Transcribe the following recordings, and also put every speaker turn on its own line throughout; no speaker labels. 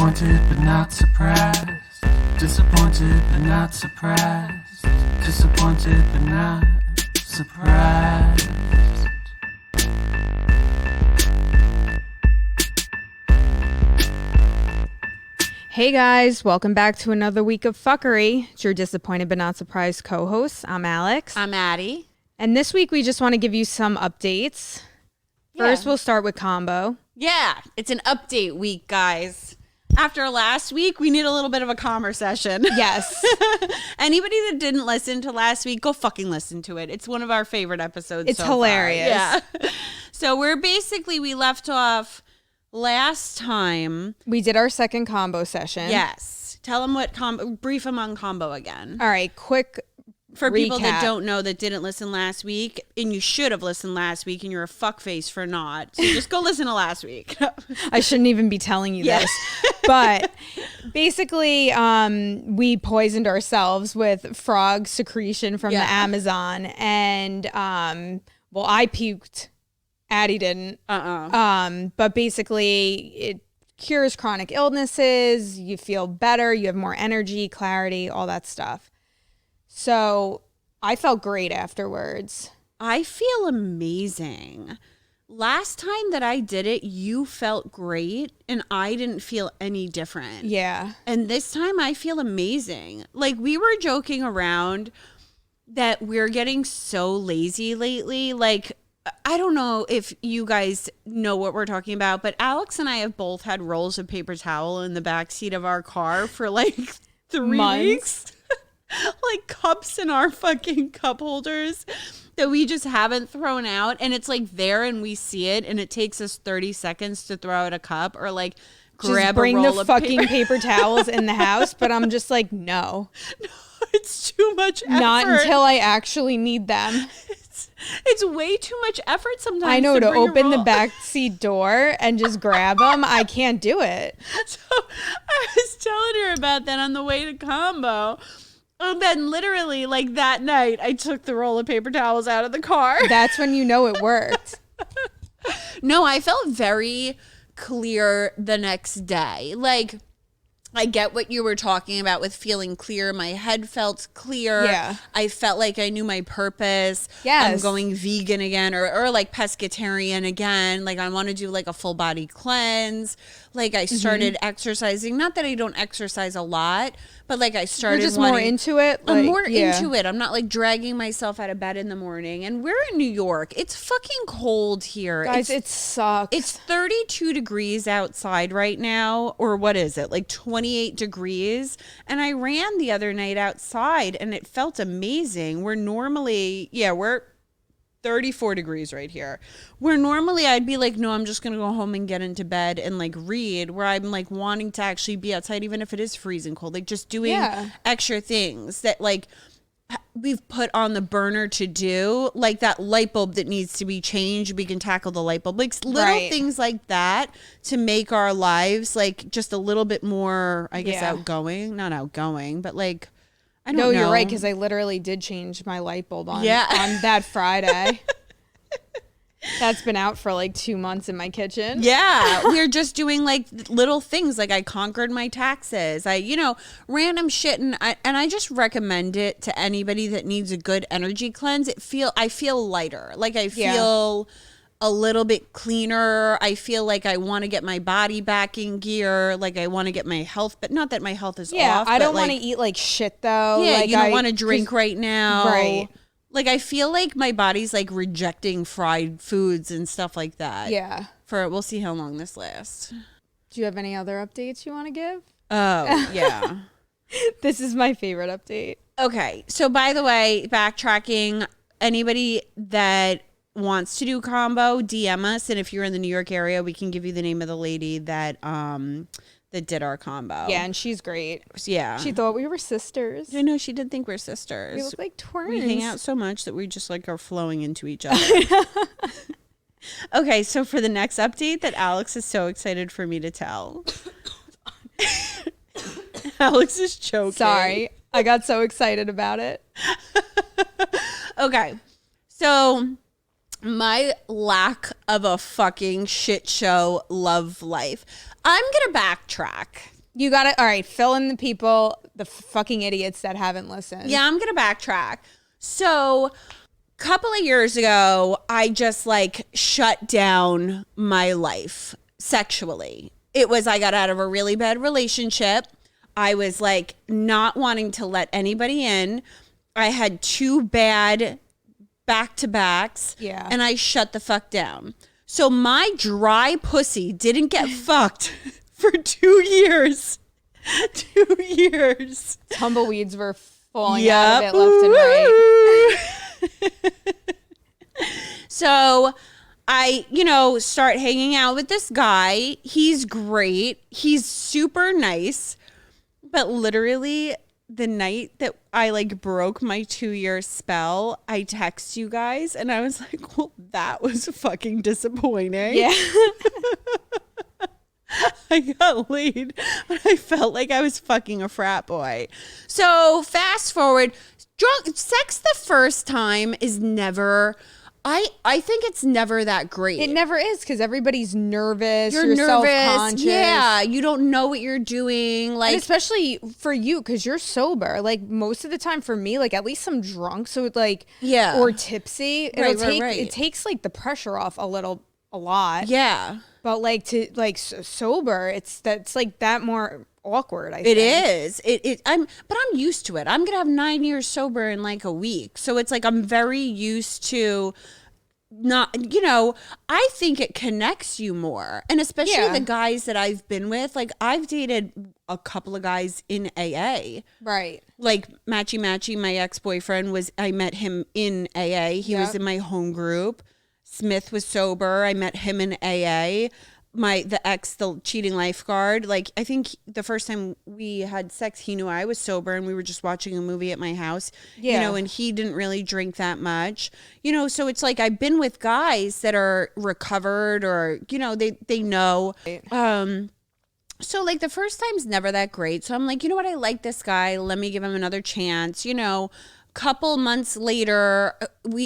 Disappointed but not surprised. Disappointed but not surprised. Disappointed but not surprised.
Hey guys, welcome back to another week of fuckery. It's your disappointed but not surprised co-host. I'm Alex.
I'm Addie.
And this week we just want to give you some updates. First, we'll start with Combo.
Yeah, it's an update week, guys. After last week, we need a little bit of a calmer session.
Yes.
Anybody that didn't listen to last week, go fucking listen to it. It's one of our favorite episodes.
It's
so
hilarious.
Far. Yeah. So we left off last time.
We did our second combo session.
Yes. Tell them what brief them on combo again.
All right, quick
For
recap.
people that don't know, that didn't listen last week, and you should have listened last week, and you're a fuckface for not. So just go listen to last week.
I shouldn't even be telling you this. But basically, we poisoned ourselves with frog secretion from the Amazon. And, well, I puked. Addie didn't. But basically, it cures chronic illnesses. You feel better. You have more energy, clarity, all that stuff. So I felt great afterwards.
I feel amazing. Last time that I did it, you felt great and I didn't feel any different.
Yeah.
And this time I feel amazing. Like, we were joking around that we're getting so lazy lately. Like, I don't know if you guys know what we're talking about, but Alex and I have both had rolls of paper towel in the backseat of our car for like 3 weeks. Like cups in our fucking cup holders that we just haven't thrown out, and it's like there and we see it, and it takes us 30 seconds to throw out a cup or like grab
bring
a roll
the
of
fucking paper towels in the house, but I'm just like, no.
It's too much effort.
Not until I actually need them.
It's way too much effort sometimes.
I know, to
bring a
open the
roll.
backseat door and just grab them. I can't do it.
So I was telling her about that on the way to Combo. And then literally, like, that night, I took the roll of paper towels out of the car.
That's when you know it worked.
No, I felt very clear the next day. Like, I get what you were talking about with feeling clear. My head felt clear.
Yeah.
I felt like I knew my purpose.
Yes.
I'm going vegan again or like pescatarian again. Like, I want to do like a full body cleanse. Like, I started exercising. Not that I don't exercise a lot, but like I started
You're just more into it.
I'm
like,
more
yeah.
into it. I'm not like dragging myself out of bed in the morning. And we're in New York. It's fucking cold here.
Guys, it sucks.
It's 32 degrees outside right now, or what is it, like 28 degrees? And I ran the other night outside and it felt amazing. We're 34 degrees right here. Where normally I'd be like, no, I'm just going to go home and get into bed and like read, where I'm like wanting to actually be outside, even if it is freezing cold, like just doing extra things that like we've put on the burner to do, like that light bulb that needs to be changed. We can tackle the light bulb, like little things like that to make our lives like just a little bit more, I guess, outgoing, not outgoing, but like, I don't know.
No, you're right, because I literally did change my light bulb on that Friday. That's been out for like 2 months in my kitchen.
Yeah, we're just doing like little things. Like, I conquered my taxes. Random shit, and I just recommend it to anybody that needs a good energy cleanse. I feel lighter. Like, I feel a little bit cleaner. I feel like I want to get my body back in gear. Like, I want to get my health, but not that my health is off.
I don't want to eat like shit though.
Yeah,
like,
you don't want to drink right now.
Right.
Like, I feel like my body's like rejecting fried foods and stuff like that.
Yeah.
We'll see how long this lasts.
Do you have any other updates you want to give?
Oh, yeah.
This is my favorite update.
Okay. So, by the way, backtracking, anybody that wants to do Combo, DM us. And if you're in the New York area, we can give you the name of the lady that did our Combo.
Yeah, and she's great.
Yeah.
She thought we were sisters.
I know, she did think we're sisters.
We look like twins.
We hang out so much that we just like are flowing into each other. Okay, so for the next update that Alex is so excited for me to tell. Alex is choking.
Sorry. I got so excited about it.
Okay. So my lack of a fucking shit show love life. I'm going to backtrack.
You got to, all right, fill in the people, the fucking idiots that haven't listened.
Yeah, I'm going to backtrack. So, a couple of years ago, I just like shut down my life sexually. It was, I got out of a really bad relationship. I was like not wanting to let anybody in. I had 2 bad back-to-backs.
Yeah.
And I shut the fuck down. So my dry pussy didn't get fucked for 2 years. 2 years.
Tumbleweeds were falling out of it left and right.
So I, start hanging out with this guy. He's great. He's super nice. But literally the night that I like broke my 2-year spell, I text you guys and I was like, well, that was fucking disappointing.
Yeah.
I got laid, but I felt like I was fucking a frat boy. So fast forward, sex the first time is never, I think it's never that great.
It never is because everybody's nervous.
You're nervous.
Self-conscious.
Yeah. You don't know what you're doing. Like,
and especially for you because you're sober. Like most of the time for me, like at least I'm drunk. So like,
yeah.
Or tipsy.
Right.
It takes like the pressure off a lot.
Yeah.
But like to like sober, that's like that more awkward. I think
it is. I'm used to it. I'm gonna have 9 years sober in like a week, so it's like I'm very used to not. I think it connects you more, and especially the guys that I've been with. Like I've dated a couple of guys in AA,
right?
Like Matchy, my ex-boyfriend I met him in AA. He was in my home group. Smith was sober. I met him in AA. The cheating lifeguard. Like I think the first time we had sex, he knew I was sober, and we were just watching a movie at my house.
Yeah.
And he didn't really drink that much. So it's like I've been with guys that are recovered, or they know. So like the first time's never that great. So I'm like, you know what? I like this guy. Let me give him another chance. Couple months later,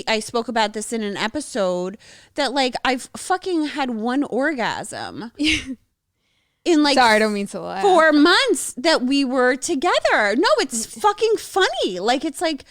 I spoke about this in an episode that like I've fucking had 1 orgasm in like,
sorry, I don't mean to laugh.
4 months that we were together. No, it's fucking funny. Like it's like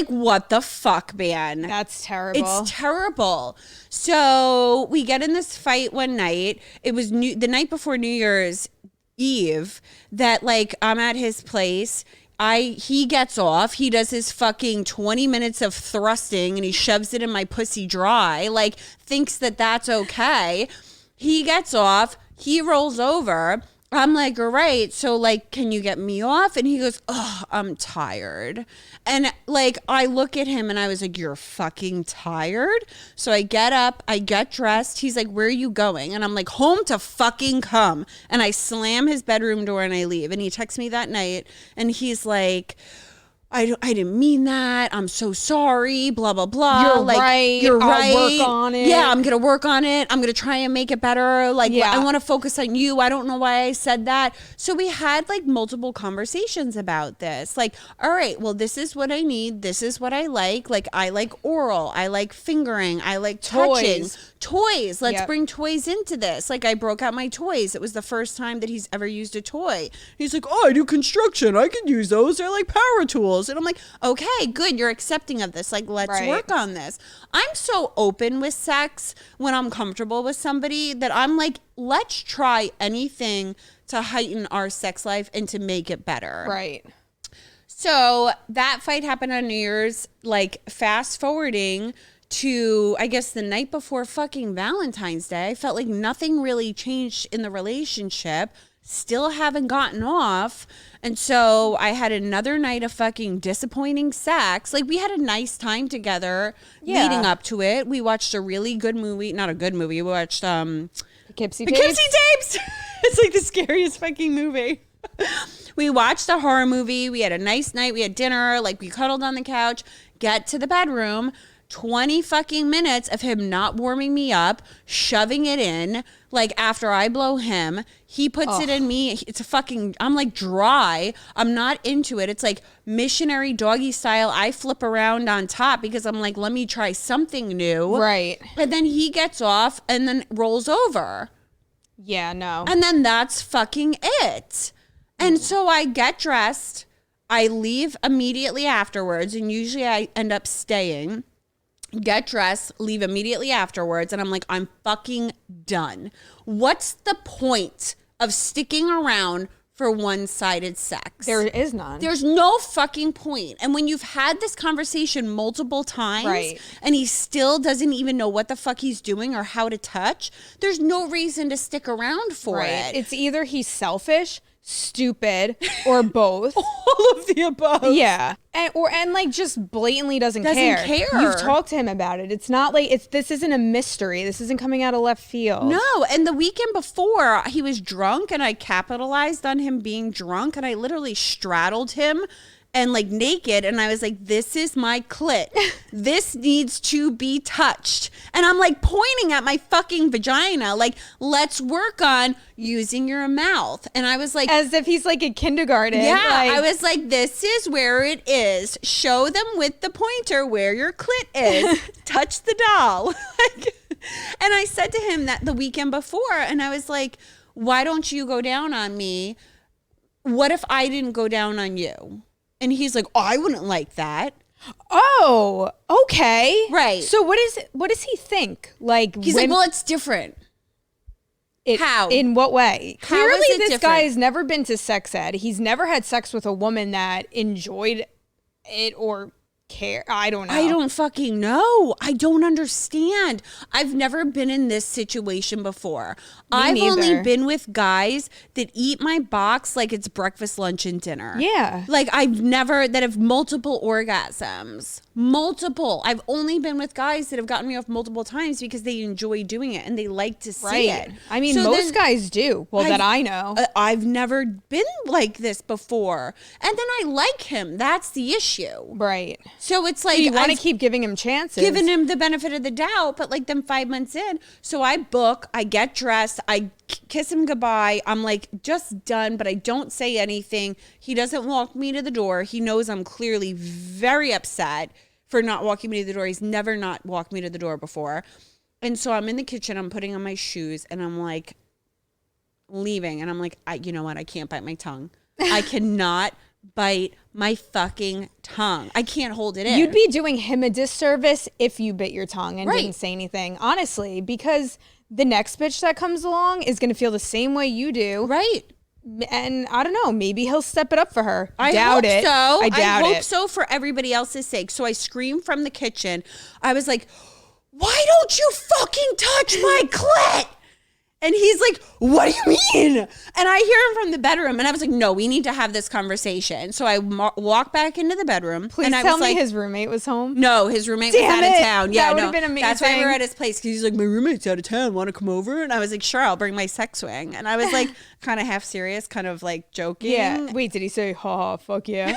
what the fuck, man?
That's terrible.
It's terrible. So we get in this fight one night. It was the night before New Year's Eve that like I'm at his place. He gets off, he does his fucking 20 minutes of thrusting and he shoves it in my pussy dry, like thinks that that's okay. He gets off, he rolls over. I'm like, all right, so like, can you get me off? And he goes, oh, I'm tired. And like, I look at him and I was like, you're fucking tired? So I get up, I get dressed. He's like, where are you going? And I'm like, home to fucking come. And I slam his bedroom door and I leave. And he texts me that night and he's like, I didn't mean that. I'm so sorry. Blah, blah, blah.
You're
like,
right.
You're
I'll
right.
work on it.
Yeah, I'm going to work on it. I'm going to try and make it better. Like,
Yeah.
I want to focus on you. I don't know why I said that. So we had like multiple conversations about this. Like, all right, well, this is what I need. This is what I like. Like, I like oral. I like fingering. I like touching. Toys. Let's bring toys into this. Like, I broke out my toys. It was the first time that he's ever used a toy. He's like, oh, I do construction. I can use those. They're like power tools. And I'm like, okay, good. You're accepting of this. Like, let's work on this. I'm so open with sex when I'm comfortable with somebody that I'm like, let's try anything to heighten our sex life and to make it better.
Right.
So that fight happened on New Year's, like fast forwarding to, I guess, the night before fucking Valentine's Day. I felt like nothing really changed in the relationship. Still haven't gotten off. And so I had another night of fucking disappointing sex. Like, we had a nice time together leading up to it. We watched a really good movie. Not a good movie. We watched
Poughkeepsie
Tapes. It's like the scariest fucking movie. We watched a horror movie. We had a nice night. We had dinner. Like, we cuddled on the couch. Get to the bedroom. 20 fucking minutes of him not warming me up, shoving it in. Like after I blow him, he puts it in me. It's a fucking, I'm like dry. I'm not into it. It's like missionary doggy style. I flip around on top because I'm like, let me try something new.
Right.
And then he gets off and then rolls over.
Yeah, no.
And then that's fucking it. And so I get dressed. I leave immediately afterwards. And usually I end up staying. Get dressed, leave immediately afterwards. And I'm like, I'm fucking done. What's the point of sticking around for one-sided sex?
There is none.
There's no fucking point. And when you've had this conversation multiple times,
Right.
and he still doesn't even know what the fuck he's doing or how to touch, there's no reason to stick around for it.
It's either he's selfish, stupid, or both.
all of the above.
Yeah. And like just blatantly doesn't care. You've talked to him about it. It's not like this isn't a mystery. This isn't coming out of left field.
No, and the weekend before he was drunk and I capitalized on him being drunk and I literally straddled him and like naked and I was like, this is my clit. This needs to be touched. And I'm like pointing at my fucking vagina like, let's work on using your mouth. And I was like,
as if he's like a kindergarten.
yeah,
like,
I was like, this is where it is. Show them with the pointer where your clit is. Touch the doll. Like, and I said to him that the weekend before, and I was like, why don't you go down on me? What if I didn't go down on you? And he's like, oh, I wouldn't like that.
oh, okay.
Right.
So what does he think? Like
He's like, well, it's different. How?
In what way?
How
Clearly,
is it
this
different?
guy has never been to sex ed. He's never had sex with a woman that enjoyed it or care. I don't know.
I don't fucking know. I don't understand. I've never been in this situation before. I've only
neither.
been with guys that eat my box like it's breakfast, lunch, and dinner.
Yeah.
Like that have multiple orgasms. Multiple. I've only been with guys that have gotten me off multiple times because they enjoy doing it and they like to see it.
I mean,
So
most
then-
guys do. Well, that I know.
I've never been like this before. And then I like him. That's the issue.
Right.
So it's like
You want to
I've
keep giving him chances.
given him the benefit of the doubt, but like then 5 months in, so I book, I get dressed, I kiss him goodbye. I'm like just done, but I don't say anything. He doesn't walk me to the door. He knows I'm clearly very upset for not walking me to the door. He's never not walked me to the door before. And so I'm in the kitchen, I'm putting on my shoes and I'm like leaving. And I'm like, you know what? I can't bite my tongue. I cannot bite my fucking tongue. I can't hold it in.
You'd be doing him a disservice if you bit your tongue and
Right.
didn't say anything, honestly, because the next bitch that comes along is going to feel the same way you do.
right.
And I don't know, maybe he'll step it up for her.
I
doubt
hope
it.
so.
I doubt
hope
it.
so for everybody else's sake. So I screamed from the kitchen. I was like, why don't you fucking touch my clit? And he's like, what do you mean? And I hear him from the bedroom. And I was like, no, we need to have this conversation. So I walk back into the bedroom.
Please
and I
tell
was
me
like,
his roommate was home.
no, his roommate was
Damn
out of
it.
town. Yeah,
That
no,
would've been
that's why we were
amazing.
at his place. 'Cause he's like, my roommate's out of town. Want to come over? And I was like, sure, I'll bring my sex swing. And I was like, kind of half serious, kind of like joking.
Yeah. Wait, did he say, ha, fuck yeah?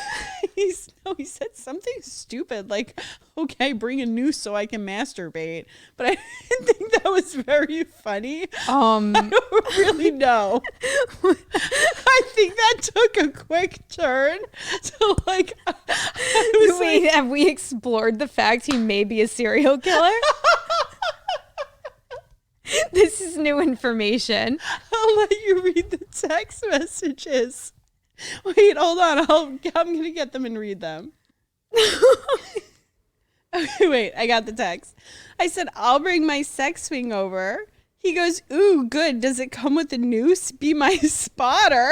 He said something stupid like, okay, bring a noose so I can masturbate. But I didn't think that was very funny. I don't really know. I think that took a quick turn to like, I was
Wait,
like,
have we explored the fact he may be a serial killer? This is new information.
I'll let you read the text messages. Wait, hold on. I'm going to get them and read them. Okay, wait, I got the text. I said, I'll bring my sex swing over. He goes, ooh, good. Does it come with a noose? Be my spotter.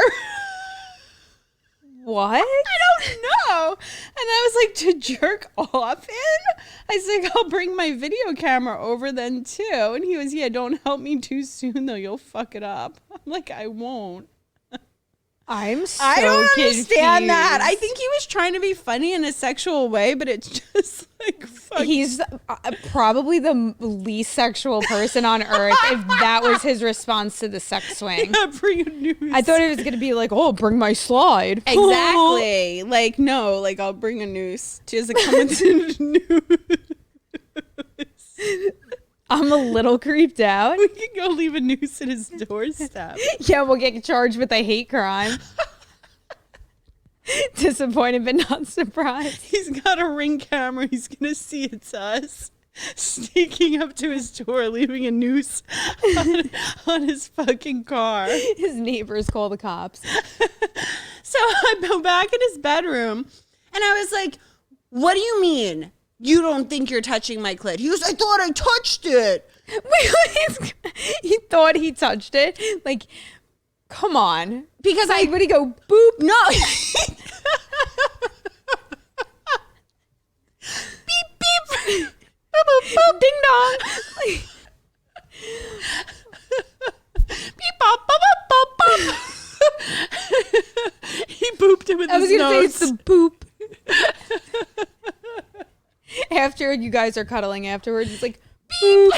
What?
I don't know. And I was like, to jerk off in? I said, I'll bring my video camera over then too. And he was, yeah, don't help me too soon though. You'll fuck it up. I'm like, I won't.
I'm so
I don't understand that. I
confused.
think he was trying to be funny in a sexual way, but it's just like, fuck.
He's probably the least sexual person on earth if that was his response to the sex swing.
Bring a noose.
I thought it was going to be like, oh, bring my slide.
Exactly. Like, no, like I'll bring a noose. Does it come with a noose?
I'm a little creeped out.
We can go leave a noose at his doorstep.
Yeah, we'll get charged with a hate crime. Disappointed but not surprised.
He's got a Ring camera. He's going to see it's us. Sneaking up to his door, leaving a noose on his fucking car.
His neighbors call the cops.
So I go back in his bedroom and I was like, what do you mean? You don't think you're touching my clit? He goes, I thought I touched it.
Wait, he thought he touched it? Like, come on.
Because
Like, would he go, boop?
No. Beep, beep. Boop, boop, boop.
Ding dong. Like,
Beep, bop, bop, bop, bop, bop. He booped it with
I was
his
going to
nose.
say it's the boop. After you guys are cuddling afterwards, it's like, boop.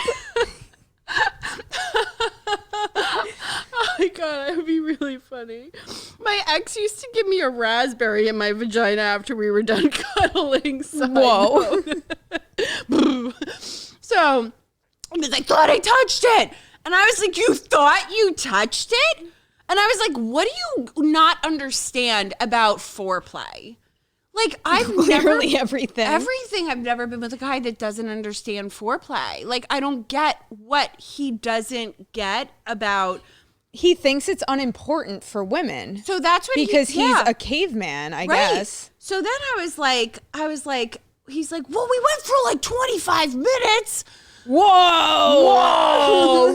Oh my God, that would be really funny. My ex used to give me a raspberry in my vagina after we were done cuddling.
Whoa.
So, because I thought I touched it. And I was like, you thought you touched it? And I was like, what do you not understand about foreplay? Like, I've
Literally
never...
everything.
I've never been with a guy that doesn't understand foreplay. Like, I don't get what he doesn't get about...
He thinks it's unimportant for women.
So that's what
because
he's
a caveman, I guess.
So then I was like, he's like, well, we went for like 25 minutes. Whoa,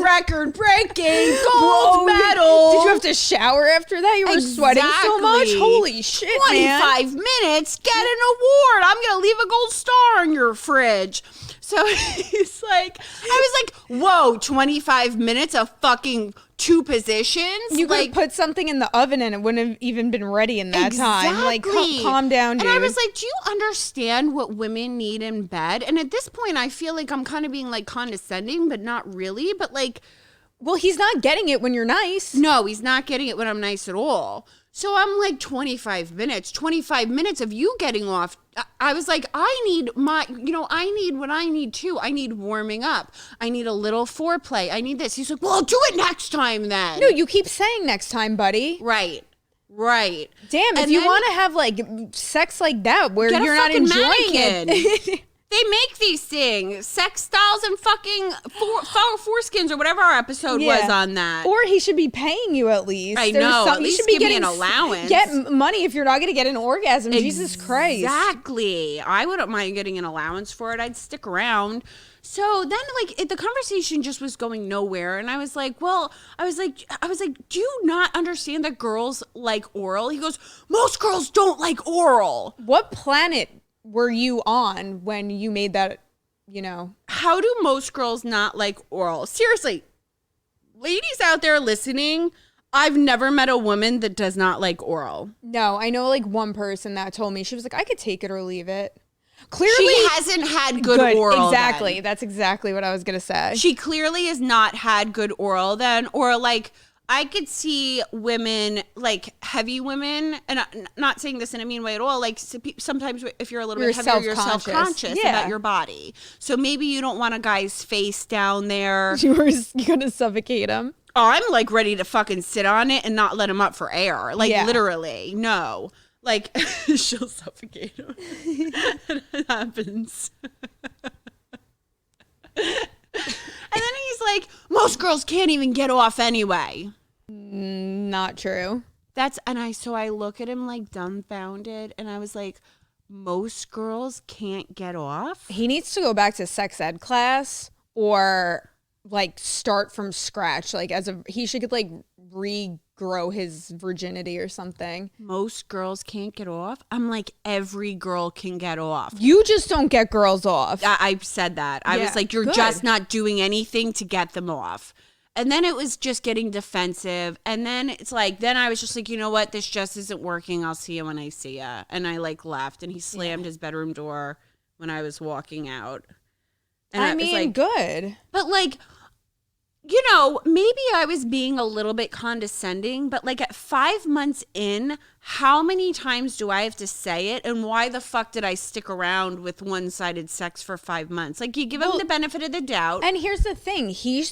record breaking, gold medal.
Did you have to shower after that? You were sweating so much?
Exactly.
Holy shit,
25 minutes, get an award. I'm going to leave a gold star on your fridge. So he's like, I was like, whoa, 25 minutes of fucking two positions?
You
like,
could put something in the oven and it wouldn't have even been ready in that time. Like, calm down, dude.
And I was like, do you understand what women need in bed? And at this point, I feel like I'm kind of being like condescending, but not really. But like,
well, he's not getting it when you're nice.
no, he's not getting it when I'm nice at all. So I'm like 25 minutes of you getting off. I was like, I need what I need too. I need warming up. I need a little foreplay. I need this. He's like, well, I'll do it next time then.
No, you keep saying next time, buddy.
Right.
Damn, if you want to have like sex like that where
Get a
you're not
fucking
enjoying
mannequin.
it.
They make these things, sex dolls and fucking foreskins or whatever our episode was on that.
Or he should be paying you at least.
I know. At
You
least
should be
give me
getting
an allowance.
Get money if you're not going to get an orgasm. Jesus Christ.
Exactly. I wouldn't mind getting an allowance for it. I'd stick around. So then, like, the conversation just was going nowhere, and I was like, do you not understand that girls like oral? He goes, most girls don't like oral.
What planet were you on when you made that,
How do most girls not like oral? Seriously, ladies out there listening, I've never met a woman that does not like oral.
No, I know like one person that told me, she was like, I could take it or leave it. Clearly,
she hasn't had good oral.
Exactly.
Then.
That's exactly what I was going to say.
She clearly has not had good oral then, or like, I could see women, like heavy women, and I'm not saying this in a mean way at all, like sometimes if you're a little bit heavier, you're self-conscious about your body. So maybe you don't want a guy's face down there.
You're going to suffocate him.
Oh, I'm like ready to fucking sit on it and not let him up for air. Like literally, no. Like she'll suffocate him. It happens. And then he's like, most girls can't even get off anyway.
Not true.
So I look at him like dumbfounded and I was like, most girls can't get off?
He needs to go back to sex ed class or like start from scratch. Like he should like regrow his virginity or something.
Most girls can't get off? I'm like, every girl can get off.
You just don't get girls off.
I said that. I was like, you're just not doing anything to get them off. And then it was just getting defensive. And then it's like, then I was just like, you know what? This just isn't working. I'll see you when I see you. And I like left and he slammed his bedroom door when I was walking out. And
I mean,
was like,
good.
But like, you know, maybe I was being a little bit condescending, but like at 5 months in, how many times do I have to say it? And why the fuck did I stick around with one-sided sex for 5 months? Like, you give him the benefit of the doubt.
And here's the thing. He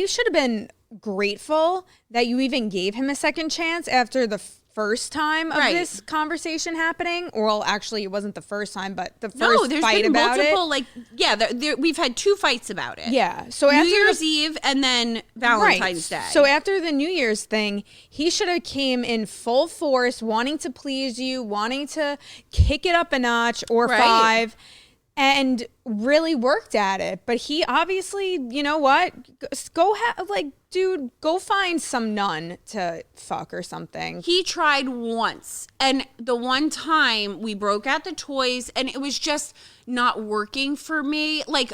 should have been grateful that you even gave him a second chance after the first time of this conversation happening. Well, actually, it wasn't the first time, but the first fight about
multiple,
it.
We've had 2 fights about it.
Yeah. So
New
after
Year's Eve and then Valentine's Day.
So after the New Year's thing, he should have came in full force, wanting to please you, wanting to kick it up a notch or 5. And really worked at it. But he obviously, you know what? Dude, go find some nun to fuck or something.
He tried once. And the one time we broke out the toys and it was just not working for me. Like,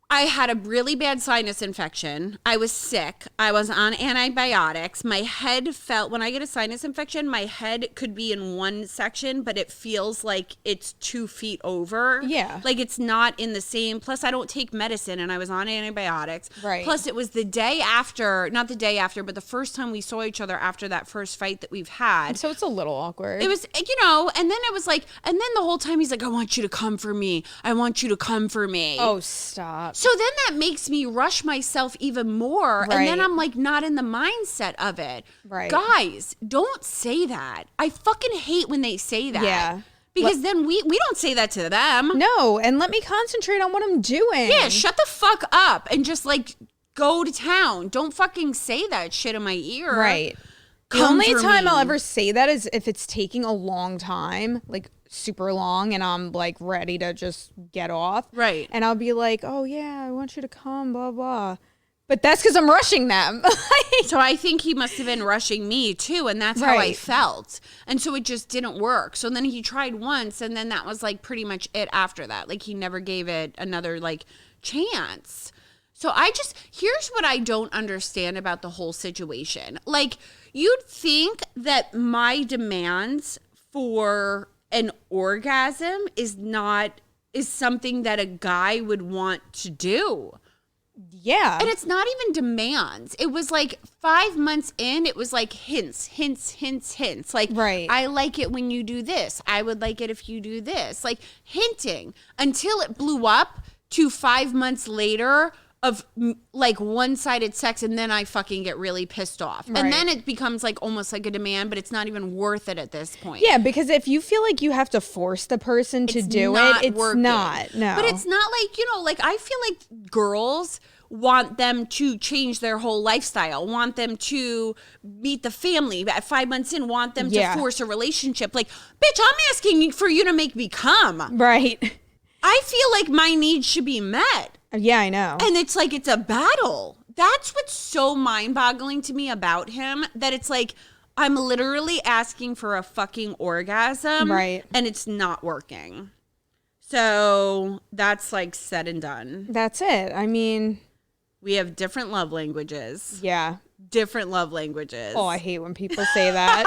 I had a really bad sinus infection. I was sick. I was on antibiotics. My head felt, when I get a sinus infection, my head could be in one section, but it feels like it's 2 feet over.
Yeah.
Like it's not in the same. Plus, I don't take medicine and I was on antibiotics.
Right.
Plus, it was the day after, not the day after, but the first time we saw each other after that first fight that we've had.
So it's a little awkward.
It was, you know, and then it was like, and then the whole time he's like, I want you to come for me. I want you to come for me.
Oh, stop.
So then that makes me rush myself even more. And then
Right.
I'm like not in the mindset of it.
Right.
Guys, don't say that. I fucking hate when they say that.
Yeah.
Because then we don't say that to them.
No, and let me concentrate on what I'm doing.
Yeah, shut the fuck up and just like go to town. Don't fucking say that shit in my ear.
Right. The
Come
only
for
time
me.
I'll ever say that is if it's taking a long time, like super long, and I'm like ready to just get off.
Right.
And I'll be like, oh yeah, I want you to come, blah, blah. But that's because I'm rushing them.
So I think he must have been rushing me too, and that's how I
Right.
felt. And so it just didn't work. So then he tried once, and then that was like pretty much it after that. Like he never gave it another like chance. So here's what I don't understand about the whole situation. Like you'd think that my demands for an orgasm is something that a guy would want to do.
Yeah.
And it's not even demands. It was like 5 months in, it was like hints. Like,
Right.
I like it when you do this. I would like it if you do this. Like hinting until it blew up to 5 months later of like one-sided sex, and then I fucking get really pissed off.
Right.
And then it becomes like almost like a demand, but it's not even worth it at this point.
Yeah, because if you feel like you have to force the person to do it, it's
working.
not. No.
But it's not like, you know, like I feel like girls want them to change their whole lifestyle, want them to meet the family at 5 months in, want them
Yeah.
to force a relationship. Like, bitch, I'm asking for you to make me come.
Right.
I feel like my needs should be met.
Yeah, I know.
And it's like, it's a battle. That's what's so mind-boggling to me about him, that it's like, I'm literally asking for a fucking orgasm.
Right.
And it's not working. So that's like said and done.
That's it. I mean,
We have different love languages.
yeah.
Different love languages.
Oh, I hate when people say that.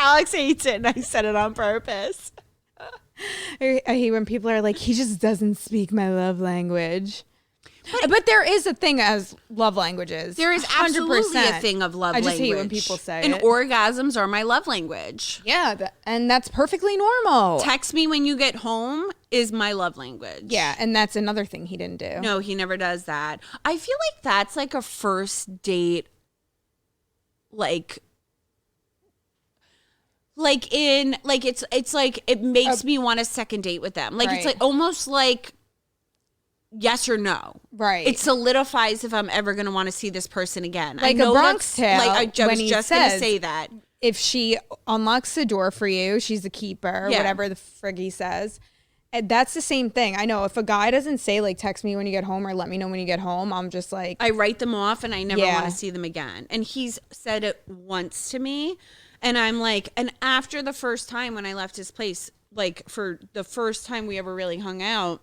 Alex hates it, and I said it on purpose.
I hate when people are like, he just doesn't speak my love language. But there is a thing as love languages.
There is absolutely a thing of love
I just
language.
hate when people say
and
it.
orgasms are my love language.
Yeah, and that's perfectly normal.
Text me when you get home is my love language.
Yeah, and that's another thing he didn't do.
No, he never does that. I feel like that's like a first date, it's like it makes me want a second date with them. Like it's
Right.
like almost like yes or no.
Right.
It solidifies if I'm ever going to want to see this person again.
Like
I know
a Bronx
that's-
Tale,
Like I
when
was
he
just going to
says-
say that.
If she unlocks the door for you, she's the keeper,
Yeah.
whatever the frig he says. And that's the same thing. I know if a guy doesn't say like text me when you get home or let me know when you get home, I'm just like,
I write them off and I never
Yeah.
want to see them again. And he's said it once to me. And I'm like, and after the first time when I left his place, like for the first time we ever really hung out,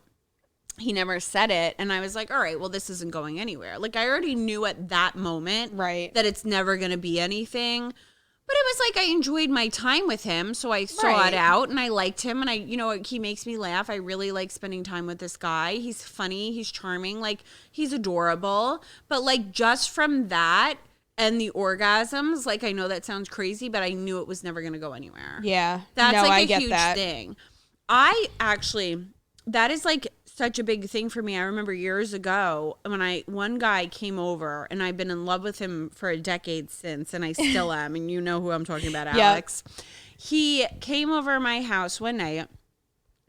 he never said it. And I was like, all right, well, this isn't going anywhere. Like I already knew at that moment
Right.
that it's never going to be anything. But it was like I enjoyed my time with him, so I saw it out, and I liked him, and he makes me laugh. I really like spending time with this guy. He's funny, he's charming, like he's adorable. But like just from that and the orgasms, like I know that sounds crazy, but I knew it was never going to go anywhere.
Yeah.
That's
no,
like
I
a
get
huge
that.
thing. That is like such a big thing for me. I remember years ago when one guy came over, and I've been in love with him for a decade since, and I still am. And you know who I'm talking about, Alex. Yep. He came over to my house one night.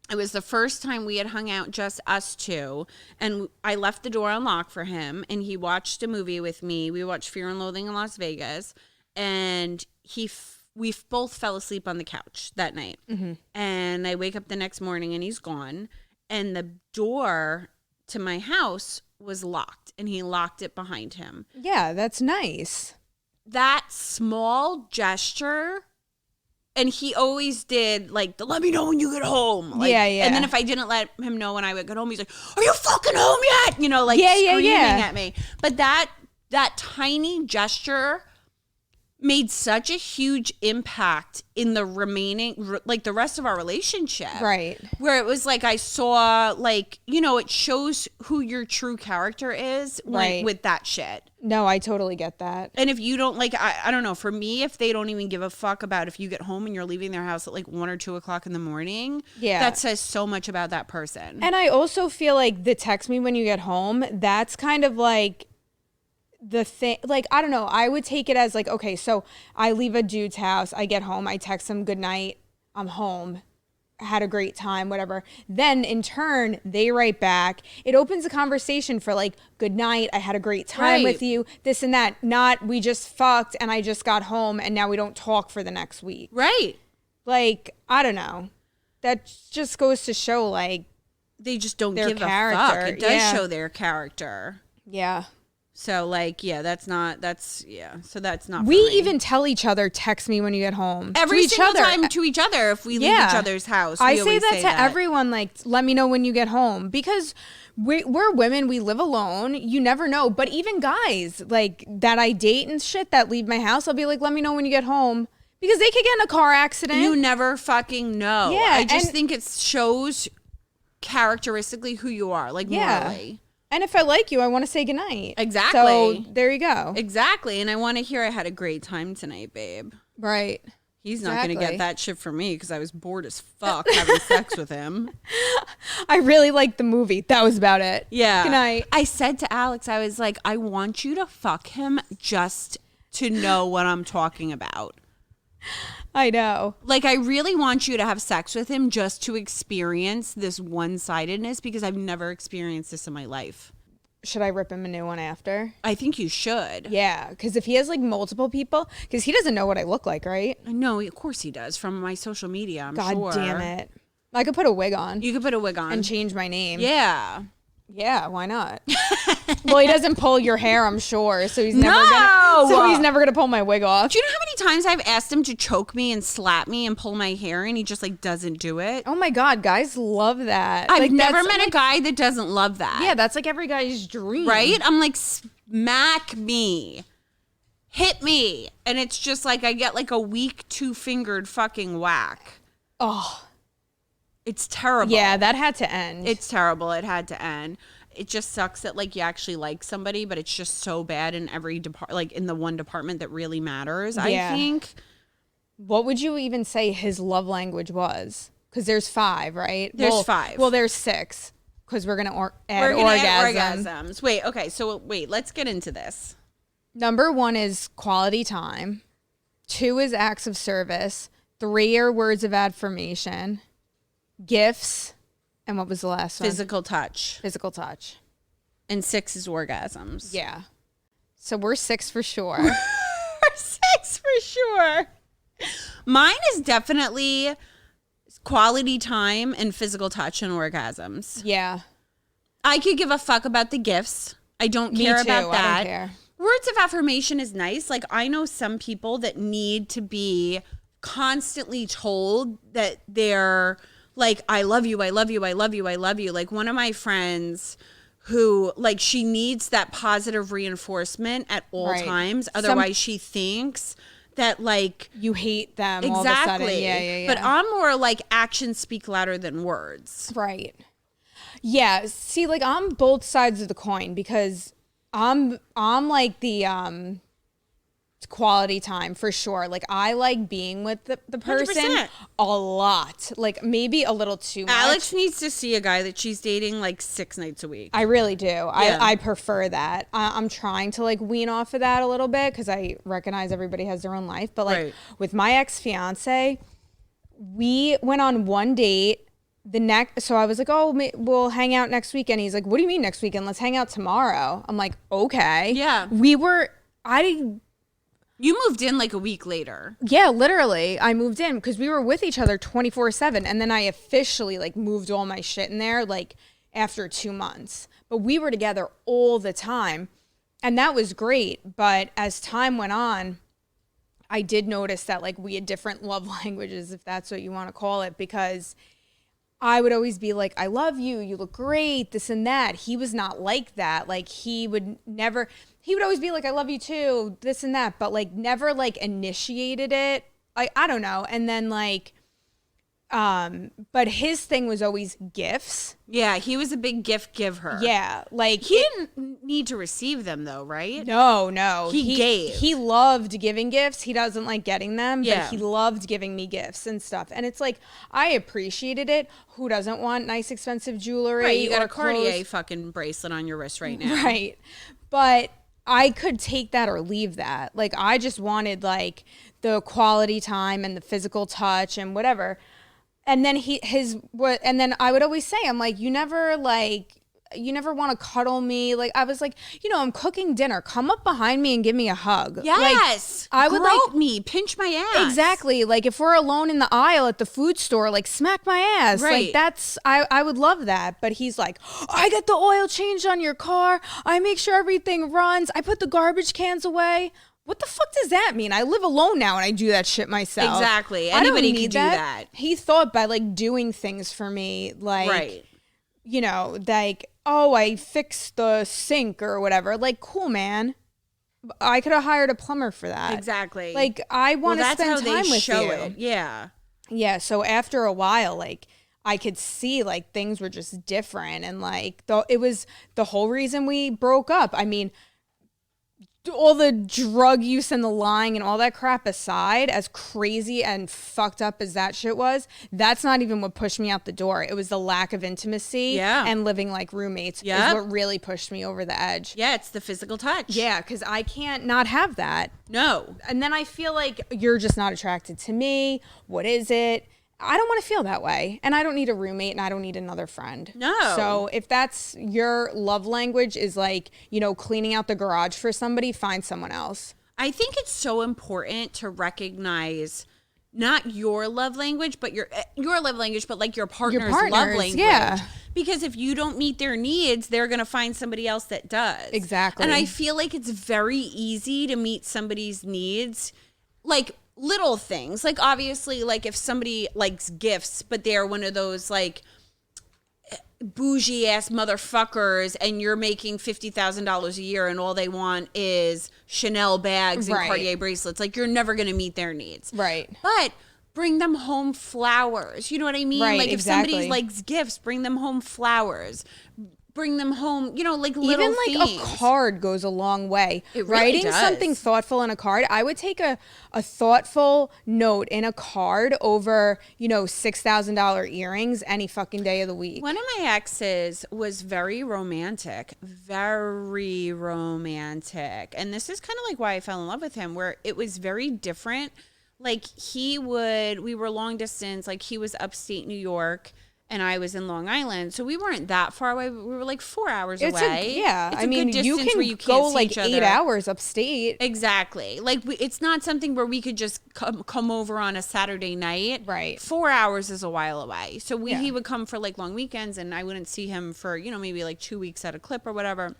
It was the first time we had hung out, just us two. And I left the door unlocked for him, and he watched a movie with me. We watched Fear and Loathing in Las Vegas, and we both fell asleep on the couch that night. Mm-hmm. And I wake up the next morning, and he's gone. And the door to my house was locked, and he locked it behind him.
Yeah, that's nice.
That small gesture, and he always did like the "let me know when you get home." Like,
yeah.
And then if I didn't let him know when I would get home, he's like, "Are you fucking home yet?" You know, like screaming at me. But that tiny gesture made such a huge impact in the remaining, like the rest of our relationship.
Right.
Where it was like, I saw like, it shows who your true character is with that shit.
No, I totally get that.
And if you don't like, I don't know, for me, if they don't even give a fuck about if you get home and you're leaving their house at like 1 or 2 o'clock in the morning, that says so much about that person.
And I also feel like the text me when you get home, that's kind of like the thing, like, I don't know, I would take it as like, okay, so I leave a dude's house, I get home, I text him good night, I'm home, had a great time, whatever. Then in turn, they write back. It opens a conversation for like, good night, I had a great time with you, this and that. Not, we just fucked and I just got home and now we don't talk for the next week.
Right.
Like, I don't know. That just goes to show like,
they just don't
their
give
character.
a fuck. It does show their character.
Yeah.
So like, so that's not
We
for me.
even tell each other, text me when you get home.
Every
to
single
each other.
time to each other if we leave each other's house.
I say that to everyone, like, let me know when you get home. Because we're women, we live alone. You never know. But even guys, like, that I date and shit that leave my house, I'll be like, let me know when you get home. Because they could get in a car accident.
You never fucking know.
Yeah,
I just think it shows characteristically who you are, like morally.
And if I like you, I want to say goodnight.
Exactly.
So there you go.
Exactly. And I want to hear I had a great time tonight, babe.
Right.
He's not going to get that shit from me because I was bored as fuck having sex with him.
I really liked the movie. That was about it.
Yeah.
Good night.
I said to Alex, I was like, I want you to fuck him just to know what I'm talking about.
I know.
Like, I really want you to have sex with him just to experience this one-sidedness because I've never experienced this in my life.
Should I rip him a new one after?
I think you should.
Yeah, because if he has like multiple people, because he doesn't know what I look like, right?
No, of course he does from my social media, I'm sure.
God damn it. I could put a wig on.
You could put a wig on.
And change my name.
Yeah.
Yeah, why not? Well, he doesn't pull your hair, I'm sure. So he's never gonna pull my wig off.
Do you know how many times I've asked him to choke me and slap me and pull my hair and he just like doesn't do it?
Oh my God, guys love that.
I've
like,
never met a guy that doesn't love that.
Yeah, that's like every guy's dream.
Right? I'm like, smack me. Hit me. And it's just like I get like a weak 2-fingered fucking whack.
Oh.
It's terrible.
Yeah, that had to end.
It's terrible. It had to end. It just sucks that like you actually like somebody, but it's just so bad in every like in the one department that really matters. Yeah. I think.
What would you even say his love language was? Because there's 5, right?
There's 5.
Well, there's 6 because we're gonna add
orgasms. Wait, okay. So let's get into this.
Number 1 is quality time. 2 is acts of service. 3 are words of affirmation. Gifts, and what was the last one?
Physical touch.
And
6 is orgasms.
Yeah. So we're 6 for sure.
We're 6 for sure. Mine is definitely quality time and physical touch and orgasms.
Yeah.
I could give a fuck about the gifts. I don't care about that.
I don't care.
Words of affirmation is nice. Like, I know some people that need to be constantly told that they're like, I love you, I love you, I love you, I love you. Like, one of my friends who, like, she needs that positive reinforcement at all times. Otherwise, she thinks that like
You hate them all of a sudden.
exactly.
Yeah.
But I'm more like actions speak louder than words.
Right. Yeah. See, like I'm both sides of the coin because I'm like the quality time for sure. Like I like being with the person
100%.
a lot. Like maybe a little too much.
Alex needs to see a guy that she's dating like 6 nights a week.
I really do.
Yeah.
I prefer that. I'm trying to like wean off of that a little bit because I recognize everybody has their own life. But like
Right.
with my ex-fiance, we went on one date. So I was like, oh, we'll hang out next weekend. He's like, what do you mean next weekend? Let's hang out tomorrow. I'm like, okay.
Yeah. You moved in like a week later.
Yeah, literally. I moved in because we were with each other 24/7. And then I officially like moved all my shit in there like after 2 months. But we were together all the time. And that was great. But as time went on, I did notice that like we had different love languages, if that's what you want to call it, because I would always be like, I love you. You look great, this and that. He was not like that. Like he would always be like, I love you too, this and that, but like never like initiated it. I don't know. And then like, but his thing was always gifts.
Yeah, he was a big gift giver.
Yeah. Like
He didn't need to receive them though, right?
No.
He gave.
He loved giving gifts. He doesn't like getting them,
Yeah.
but he loved giving me gifts and stuff. And it's like, I appreciated it. Who doesn't want nice, expensive jewelry?
Right, you got
or
a Cartier
clothes?
fucking bracelet on your wrist right now.
Right. But I could take that or leave that. Like, I just wanted like the quality time and the physical touch and whatever. And then and then I would always say, I'm like, you never want to cuddle me. Like, I was like, I'm cooking dinner. Come up behind me and give me a hug.
Yes.
Like, I would
grope me, pinch my ass.
exactly. Like, if we're alone in the aisle at the food store, like, smack my ass.
Right.
Like, I would love that. But he's like, I get the oil changed on your car. I make sure everything runs. I put the garbage cans away. What the fuck does that mean? I live alone now and I do that shit myself.
Exactly.
I don't
Anybody
need
could do that.
He thought by like doing things for me, like,
Right.
like, oh, I fixed the sink or whatever. Like, cool, man. I could have hired a plumber for that.
Exactly.
Like, I want to spend time with you.
it. Yeah.
Yeah. So after a while, like, I could see like things were just different. And like, it was the whole reason we broke up. I mean, all the drug use and the lying and all that crap aside, as crazy and fucked up as that shit was, that's not even what pushed me out the door. It was the lack of intimacy and living like roommates is what really pushed me over the edge.
Yeah, it's the physical touch.
Yeah, because I can't not have that.
No.
And then I feel like you're just not attracted to me. What is it? I don't want to feel that way. And I don't need a roommate and I don't need another friend.
No.
So if that's your love language is like, cleaning out the garage for somebody, find someone else.
I think it's so important to recognize not your love language, but your love language, but like your partner's love language.
Yeah.
Because if you don't meet their needs, they're going to find somebody else that does.
Exactly.
And I feel like it's very easy to meet somebody's needs. Like, little things, like obviously, like if somebody likes gifts but they're one of those like bougie ass motherfuckers and you're making $50,000 a year and all they want is Chanel bags and Cartier bracelets, like you're never going to meet their needs.
Right.
But bring them home flowers. You know what I mean?
Right,
like if
exactly.
somebody likes gifts, bring them home flowers. Bring them home, like little
even like
things.
a card goes a long way.
It really
Writing
does.
something thoughtful in a card. I would take a thoughtful note in a card over, $6,000 earrings any fucking day of the week.
One of my exes was very romantic. And this is kind of like why I fell in love with him, where it was very different. Like we were long distance, like he was upstate New York and I was in Long Island. So we weren't that far away. We were like 4 hours away.
It's a
good
you
distance
can
where you can't
go
see
like
each
8
other.
hours upstate.
Exactly. Like it's not something where we could just come over on a Saturday night.
Right.
4 hours is a while away. So he would come for like long weekends and I wouldn't see him for, maybe like 2 weeks at a clip or whatever.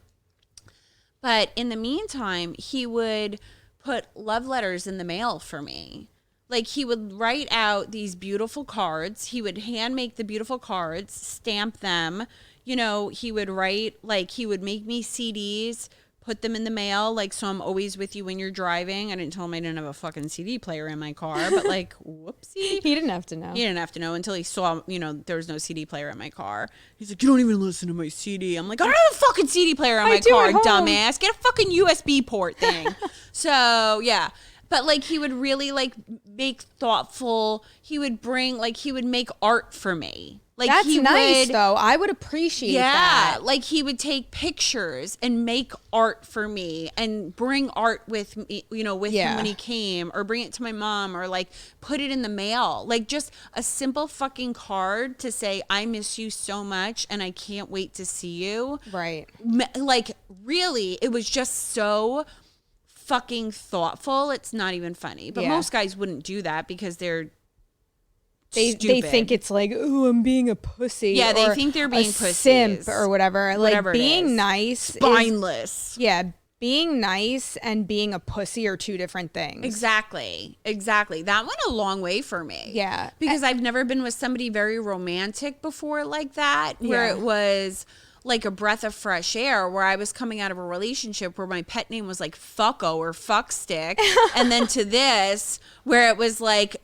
But in the meantime, he would put love letters in the mail for me. Like he would write out these beautiful cards. He would hand make the beautiful cards, stamp them. He would write, like he would make me CDs, put them in the mail. Like, so I'm always with you when you're driving. I didn't tell him I didn't have a fucking CD player in my car, but like, whoopsie.
He didn't have to know.
He didn't have to know until he saw, there was no CD player in my car. He's like, you don't even listen to my CD. I'm like, I don't have a fucking CD player in my
do
car,
at home.
dumbass. Get a fucking USB port thing. So, yeah. But like, he would really like make thoughtful, he would make art for me. Like,
That's
he
nice,
would,
though. I would appreciate that.
like he would take pictures and make art for me and bring art with me, with him when he came, or bring it to my mom, or like put it in the mail. Like, just a simple fucking card to say, I miss you so much and I can't wait to see you.
Right.
Like, really, it was just so fucking thoughtful. It's not even funny. But most guys wouldn't do that because they think it's like, oh, I'm being a pussy.
Yeah,
they think they're being pussies.
Simp or whatever. Like, being nice,
spineless.
Being nice and being a pussy are two different things.
Exactly. That went a long way for me.
Yeah,
because I've never been with somebody very romantic before like that, where it was like a breath of fresh air, where I was coming out of a relationship where my pet name was like Fucko or Fuckstick, and then to this where it was like,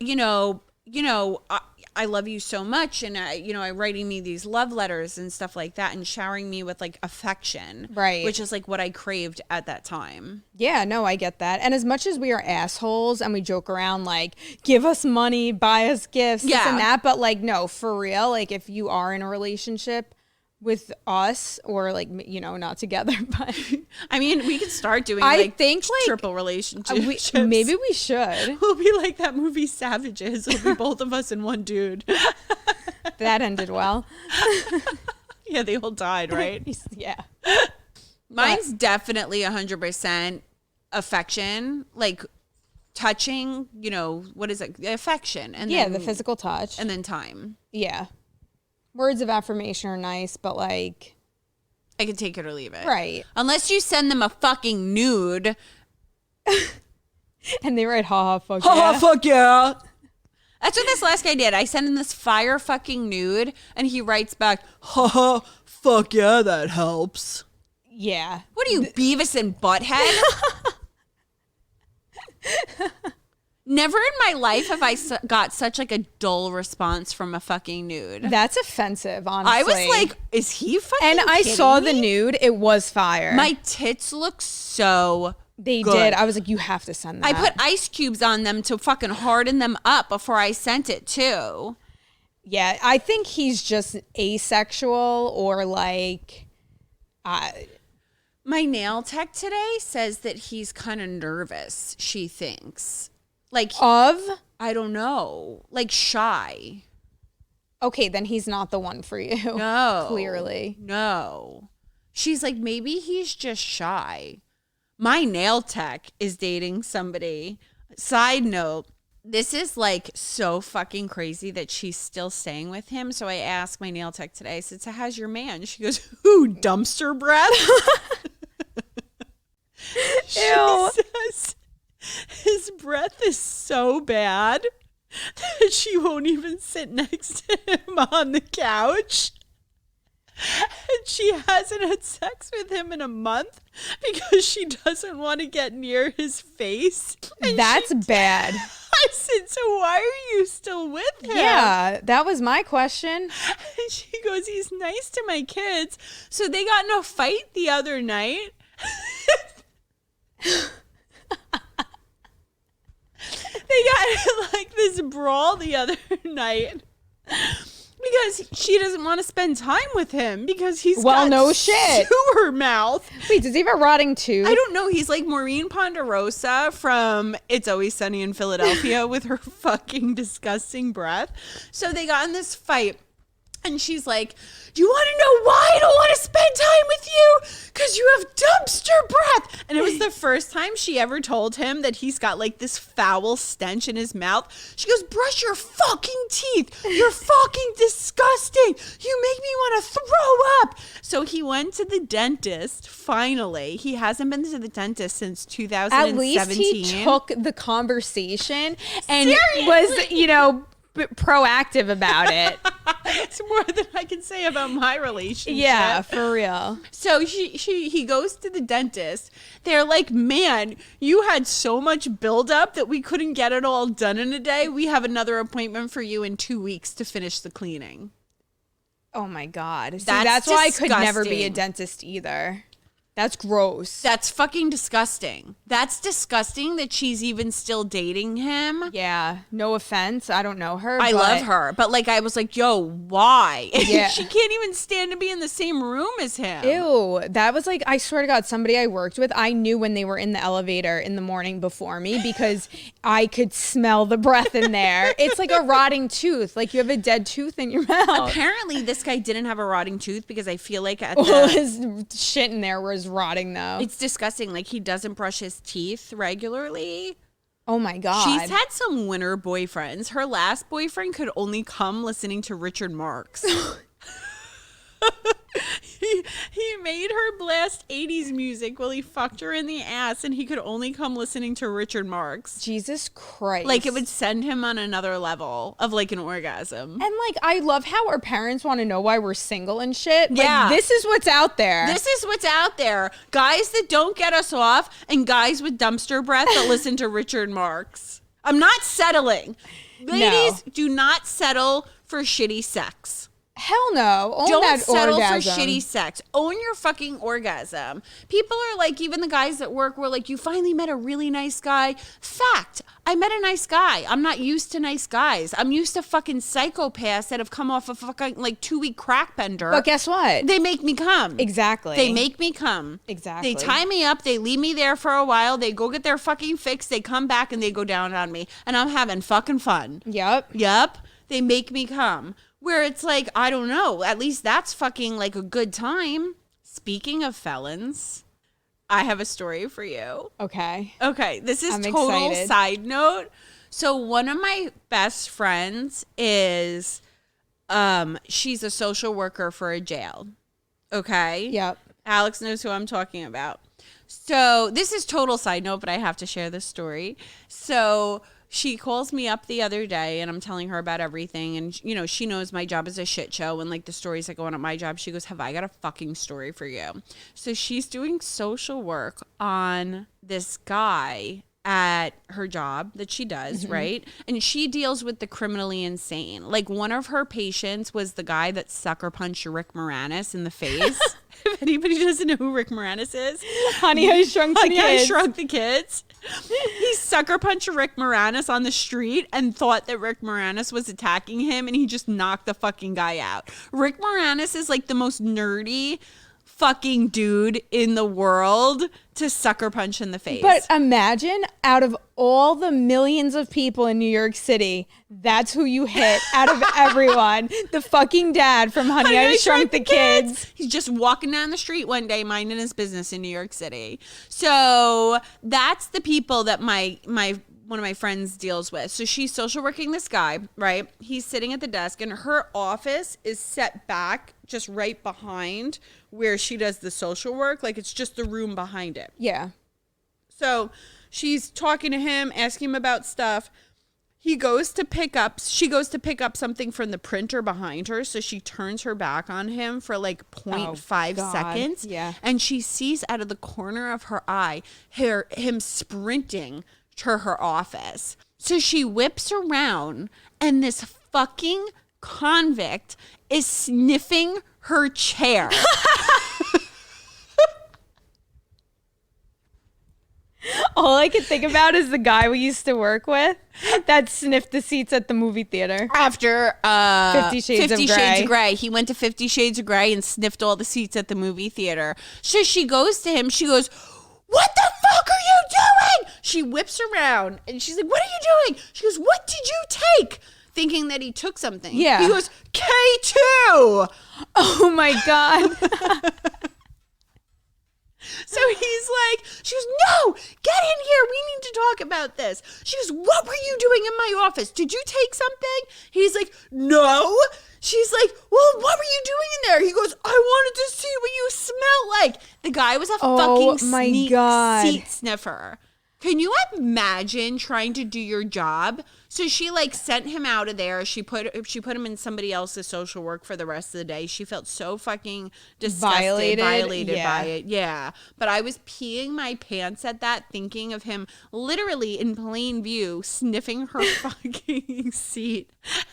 I love you so much, and I writing me these love letters and stuff like that, and showering me with like affection,
right?
Which is like what I craved at that time.
Yeah, no, I get that. And as much as we are assholes and we joke around like, give us money, buy us gifts, this and that, but like, no, for real, like if you are in a relationship with us, or like, not together, but
I mean, we could start doing triple relationships.
Maybe we should.
We'll be like that movie Savages. It'll be both of us and one dude.
That ended well.
Yeah, they all died, right?
Yeah.
Mine's definitely 100% affection, like touching, what is it? Affection. And
then the physical touch.
And then time.
Yeah. Words of affirmation are nice, but like,
I can take it or leave it.
Right.
Unless you send them a fucking nude.
And they write, ha ha, fuck
ha,
yeah.
Ha, fuck yeah. That's what this last guy did. I sent him this fire fucking nude, and he writes back, ha ha, fuck yeah, that helps.
Yeah.
What are you, Beavis and Butthead? Never in my life have I got such like a dull response from a fucking nude.
That's offensive, honestly.
I was like, is he fucking
And I
kidding
saw
me?
the nude. It was fire.
My tits look so
They
good.
did. I was like, you have to send that.
I put ice cubes on them to fucking harden them up before I sent it too.
Yeah, I think he's just asexual or like...
My nail tech today says that he's kind of nervous, she thinks. Like, I don't know, like shy.
Okay, then he's not the one for you.
No.
Clearly.
No. She's like, maybe he's just shy. My nail tech is dating somebody. Side note, this is like so fucking crazy that she's still staying with him. So I asked my nail tech today, I said, so how's your man? She goes, who, dumpster breath? She says, his breath is so bad that she won't even sit next to him on the couch. And she hasn't had sex with him in a month because she doesn't want to get near his face. And
that's bad.
I said, so why are you still with him?
Yeah, that was my question.
And she goes, he's nice to my kids. So they got in a fight the other night. They got in like this brawl the other night because she doesn't want to spend time with him because he's got
no shit
sewer mouth.
Wait, does he have a rotting tooth?
I don't know. He's like Maureen Ponderosa from It's Always Sunny in Philadelphia with her fucking disgusting breath. So they got in this fight. And she's like, do you want to know why I don't want to spend time with you? Because you have dumpster breath. And it was the first time she ever told him that he's got like this foul stench in his mouth. She goes, brush your fucking teeth. You're fucking disgusting. You make me want to throw up. So he went to the dentist, finally. He hasn't been to the dentist since 2017.
At least he took the conversation and
Seriously?
was, proactive about it.
It's more than I can say about my relationship.
Yeah, for real.
So he goes to the dentist. They're like, man, you had so much buildup that we couldn't get it all done in a day. We have another appointment for you in 2 weeks to finish the cleaning.
Oh my God. See,
That's
that's why I could never be a
disgusting.
dentist either. That's gross.
That's fucking disgusting. That's disgusting that she's even still dating him.
Yeah. No offense. I don't know her.
I
but
love her. But like, I was like, yo, why?
Yeah.
She can't even stand to be in the same room as him.
Ew. That was like, I swear to God, somebody I worked with, I knew when they were in the elevator in the morning before me because I could smell the breath in there. It's like a rotting tooth. Like you have a dead tooth in your mouth.
Apparently, this guy didn't have a rotting tooth because I feel like at
Well,
the...
his shit in there was rotting though.
It's disgusting. Like, he doesn't brush his teeth regularly.
Oh my God.
She's had some winner boyfriends. Her last boyfriend could only come listening to Richard Marx. He made her blast 80s music while he fucked her in the ass, and he could only come listening to Richard Marx.
Jesus Christ.
Like, it would send him on another level of like an orgasm.
And like, I love how our parents want to know why we're single and shit. Like,
Yeah.
this is what's out there.
This is what's out there. Guys that don't get us off and guys with dumpster breath that listen to Richard Marx. I'm not settling. Ladies, do not settle for shitty sex.
Hell no. Own
Don't
that
settle
orgasm.
for shitty sex. Own your fucking orgasm. People are like, even the guys at work were like, you finally met a really nice guy. Fact, I met a nice guy. I'm not used to nice guys. I'm used to fucking psychopaths that have come off a fucking like 2-week crack bender.
But guess what?
They make me come.
Exactly.
They make me come.
Exactly.
They tie me up. They leave me there for a while. They go get their fucking fix. They come back and they go down on me. And I'm having fucking fun.
Yep.
Yep. They make me come. Where it's like, I don't know. At least that's fucking like a good time. Speaking of felons, I have a story for you.
Okay.
Okay. This is
I'm
total
excited.
side note. So one of my best friends is, she's a social worker for a jail. Okay.
Yep.
Alex knows who I'm talking about. So this is total side note, but I have to share this story. So she calls me up the other day and I'm telling her about everything. And, you know, she knows my job is a shit show and like the stories that go on at my job. She goes, have I got a fucking story for you? So she's doing social work on this guy at her job that she does, right? And she deals with the criminally insane. Like one of her patients was the guy that sucker punched Rick Moranis in the face. If anybody doesn't know who Rick Moranis is,
Honey, I Shrunk the
Honey, I
Kids.
Shrunk the Kids. He sucker punched Rick Moranis on the street and thought that Rick Moranis was attacking him, and he just knocked the fucking guy out. Rick Moranis is like the most nerdy fucking dude in the world to sucker punch in the face.
But imagine out of all the millions of people in New York City, that's who you hit out of everyone. The fucking dad from Honey, I Shrunk the Kids.
He's just walking down the street one day, minding his business in New York City. So that's the people that my one of my friends deals with. So she's social working this guy, right? He's sitting at the desk and her office is set back just right behind where she does the social work. Like it's just the room behind it.
Yeah.
So she's talking to him, asking him about stuff. She goes to pick up something from the printer behind her. So she turns her back on him for like 0.5
God.
seconds.
Yeah.
And she sees out of the corner of her eye him sprinting to her office. So she whips around and this fucking convict is sniffing her chair.
All I can think about is the guy we used to work with that sniffed the seats at the movie theater.
After
50 Shades of Grey.
He went to 50 Shades of Grey and sniffed all the seats at the movie theater. So she goes to him. She goes, what the fuck are you doing? She whips around and she's like, what are you doing? She goes, what did you take? Thinking that he took something.
Yeah.
He goes, K2.
Oh my God.
So he's like, she goes, no, get in here. We need to talk about this. She goes, what were you doing in my office? Did you take something? He's like, no. She's like, well, what were you doing in there? He goes, I wanted to see what you smell like. The guy was a
Oh
fucking
my
sneak
God.
seat sniffer. Can you imagine trying to do your job? So she like sent him out of there. She put him in somebody else's social work for the rest of the day. She felt so fucking disgusted, violated by it. Yeah. But I was peeing my pants at that, thinking of him literally in plain view sniffing her fucking seat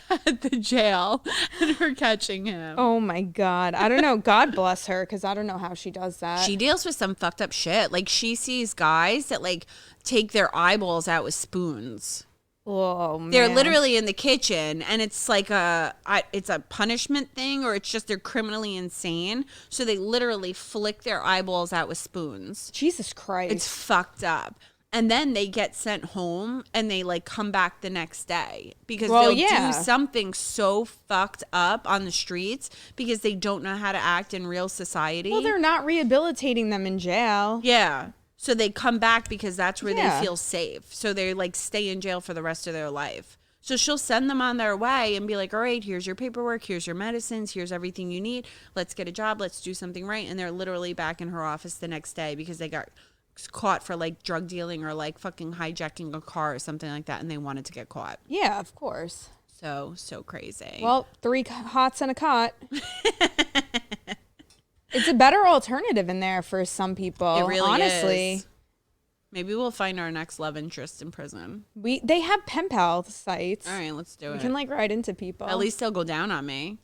at the jail and her catching him.
Oh my God. I don't know. God bless her, because I don't know how she does that.
She deals with some fucked up shit. Like she sees guys that like take their eyeballs out with spoons.
Oh man.
They're literally in the kitchen, and it's like it's a punishment thing, or it's just they're criminally insane. So they literally flick their eyeballs out with spoons.
Jesus Christ.
It's fucked up. And then they get sent home, and they like come back the next day because they'll do something so fucked up on the streets because they don't know how to act in real society.
Well, they're not rehabilitating them in jail.
Yeah. So they come back because that's where they feel safe. So they like stay in jail for the rest of their life. So she'll send them on their way and be like, all right, here's your paperwork. Here's your medicines. Here's everything you need. Let's get a job. Let's do something right. And they're literally back in her office the next day because they got caught for like drug dealing or like fucking hijacking a car or something like that. And they wanted to get caught.
Yeah, of course.
So crazy.
Well, 3 hots and a cot. It's a better alternative in there for some people.
It really
honestly
is. Maybe we'll find our next love interest in prison.
They have pen pal sites.
All right, let's do it.
We can like write into people.
At least they'll go down on me.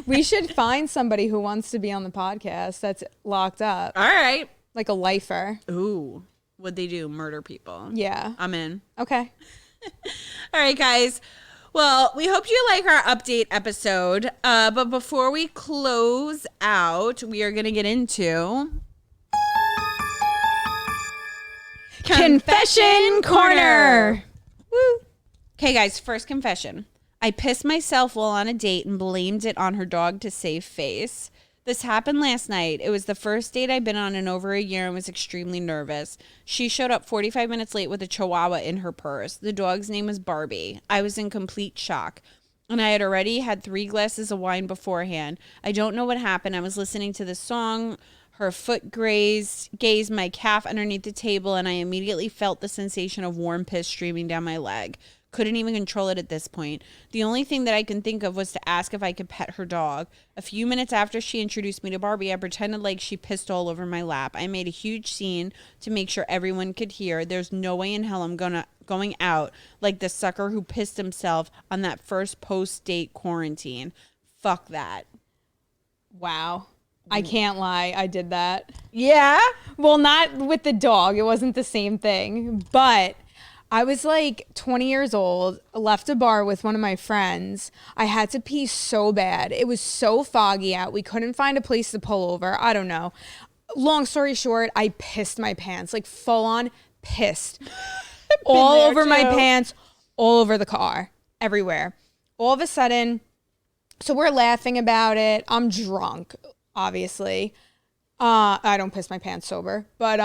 We should find somebody who wants to be on the podcast that's locked up.
All right.
Like a lifer.
Ooh. What'd they do? Murder people.
Yeah.
I'm in.
Okay.
All right, guys. Well, we hope you like our update episode. But before we close out, we are going to get into
Confession Corner.
Woo. Okay, guys, first confession. I pissed myself while on a date and blamed it on her dog to save face. This happened last night. It was the first date I'd been on in over a year and was extremely nervous. She showed up 45 minutes late with a chihuahua in her purse. The dog's name was Barbie. I was in complete shock. And I had already had 3 glasses of wine beforehand. I don't know what happened. I was listening to the song. Her foot grazed my calf underneath the table, and I immediately felt the sensation of warm piss streaming down my leg. Couldn't even control it at this point. The only thing that I can think of was to ask if I could pet her dog. A few minutes after she introduced me to Barbie, I pretended like she pissed all over my lap. I made a huge scene to make sure everyone could hear. There's no way in hell I'm going out like the sucker who pissed himself on that first post-date quarantine. Fuck that.
Wow. I can't lie. I did that.
Yeah?
Well, not with the dog. It wasn't the same thing. But I was like 20 years old, left a bar with one of my friends. I had to pee so bad. It was so foggy out. We couldn't find a place to pull over. I don't know. Long story short, I pissed my pants, like full on pissed. All over my pants, all over the car, everywhere. All of a sudden, so we're laughing about it. I'm drunk, obviously. I don't piss my pants sober, but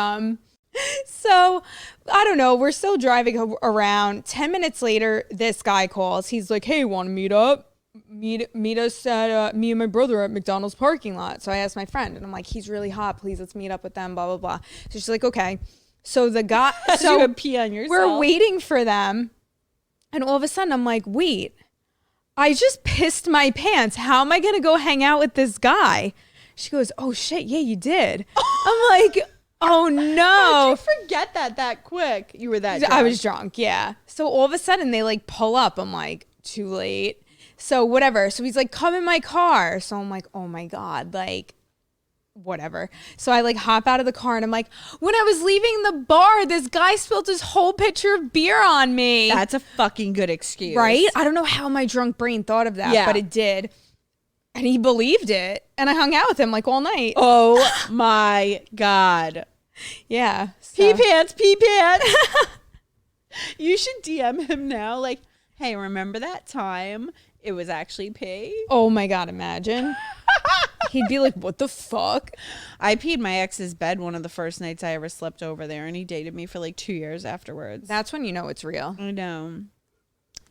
so I don't know. We're still driving around. 10 minutes later, this guy calls. He's like, "Hey, want to meet up? Meet us at me and my brother at McDonald's parking lot." So I asked my friend, and I'm like, "He's really hot. Please, let's meet up with them." Blah blah blah. So she's like, "Okay." So the guy,
so you pee on yourself.
We're waiting for them, and all of a sudden, I'm like, "Wait, I just pissed my pants. How am I gonna go hang out with this guy?" She goes, "Oh shit, yeah, you did." I'm like, "Oh no."
How did you forget that quick? You were that drunk.
I was drunk, yeah. So all of a sudden they like pull up. I'm like, too late. So whatever. So he's like, "Come in my car." So I'm like, oh my God, like whatever. So I like hop out of the car and I'm like, "When I was leaving the bar, this guy spilled his whole pitcher of beer on me."
That's a fucking good excuse.
Right? I don't know how my drunk brain thought of that, but it did. And he believed it. And I hung out with him like all night.
Oh my God.
Yeah.
Pee pants. You should DM him now. Like, "Hey, remember that time? It was actually pee."
Oh my God, imagine. He'd be like, "What the fuck?"
I peed my ex's bed one of the first nights I ever slept over there, and he dated me for like 2 years afterwards.
That's when you know it's real.
I know.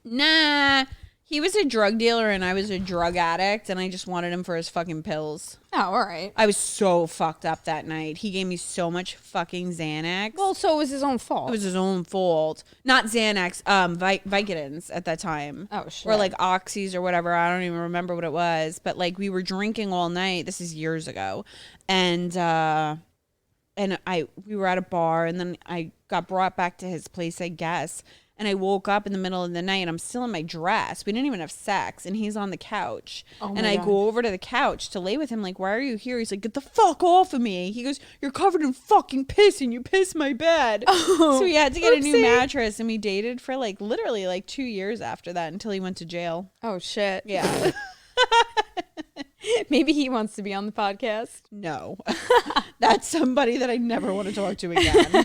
Nah. He was a drug dealer and I was a drug addict, and I just wanted him for his fucking pills.
Oh, all right.
I was so fucked up that night. He gave me so much fucking Xanax.
Well, so it was his own fault.
It was his own fault. Not Xanax, Vicodins at that time.
Oh, shit.
Or like Oxys or whatever. I don't even remember what it was. But like we were drinking all night. This is years ago. And we were at a bar, and then I got brought back to his place, I guess. And I woke up in the middle of the night and I'm still in my dress. We didn't even have sex. And he's on the couch. And I go over to the couch to lay with him. Like, why are you here? He's like, get the fuck off of me. He goes, you're covered in fucking piss and you piss my bed. So we had to get a new mattress. And we dated for like literally like 2 years after that until he went to jail.
Oh, shit.
Yeah.
Maybe he wants to be on the podcast.
No. That's somebody that I never want to talk to again.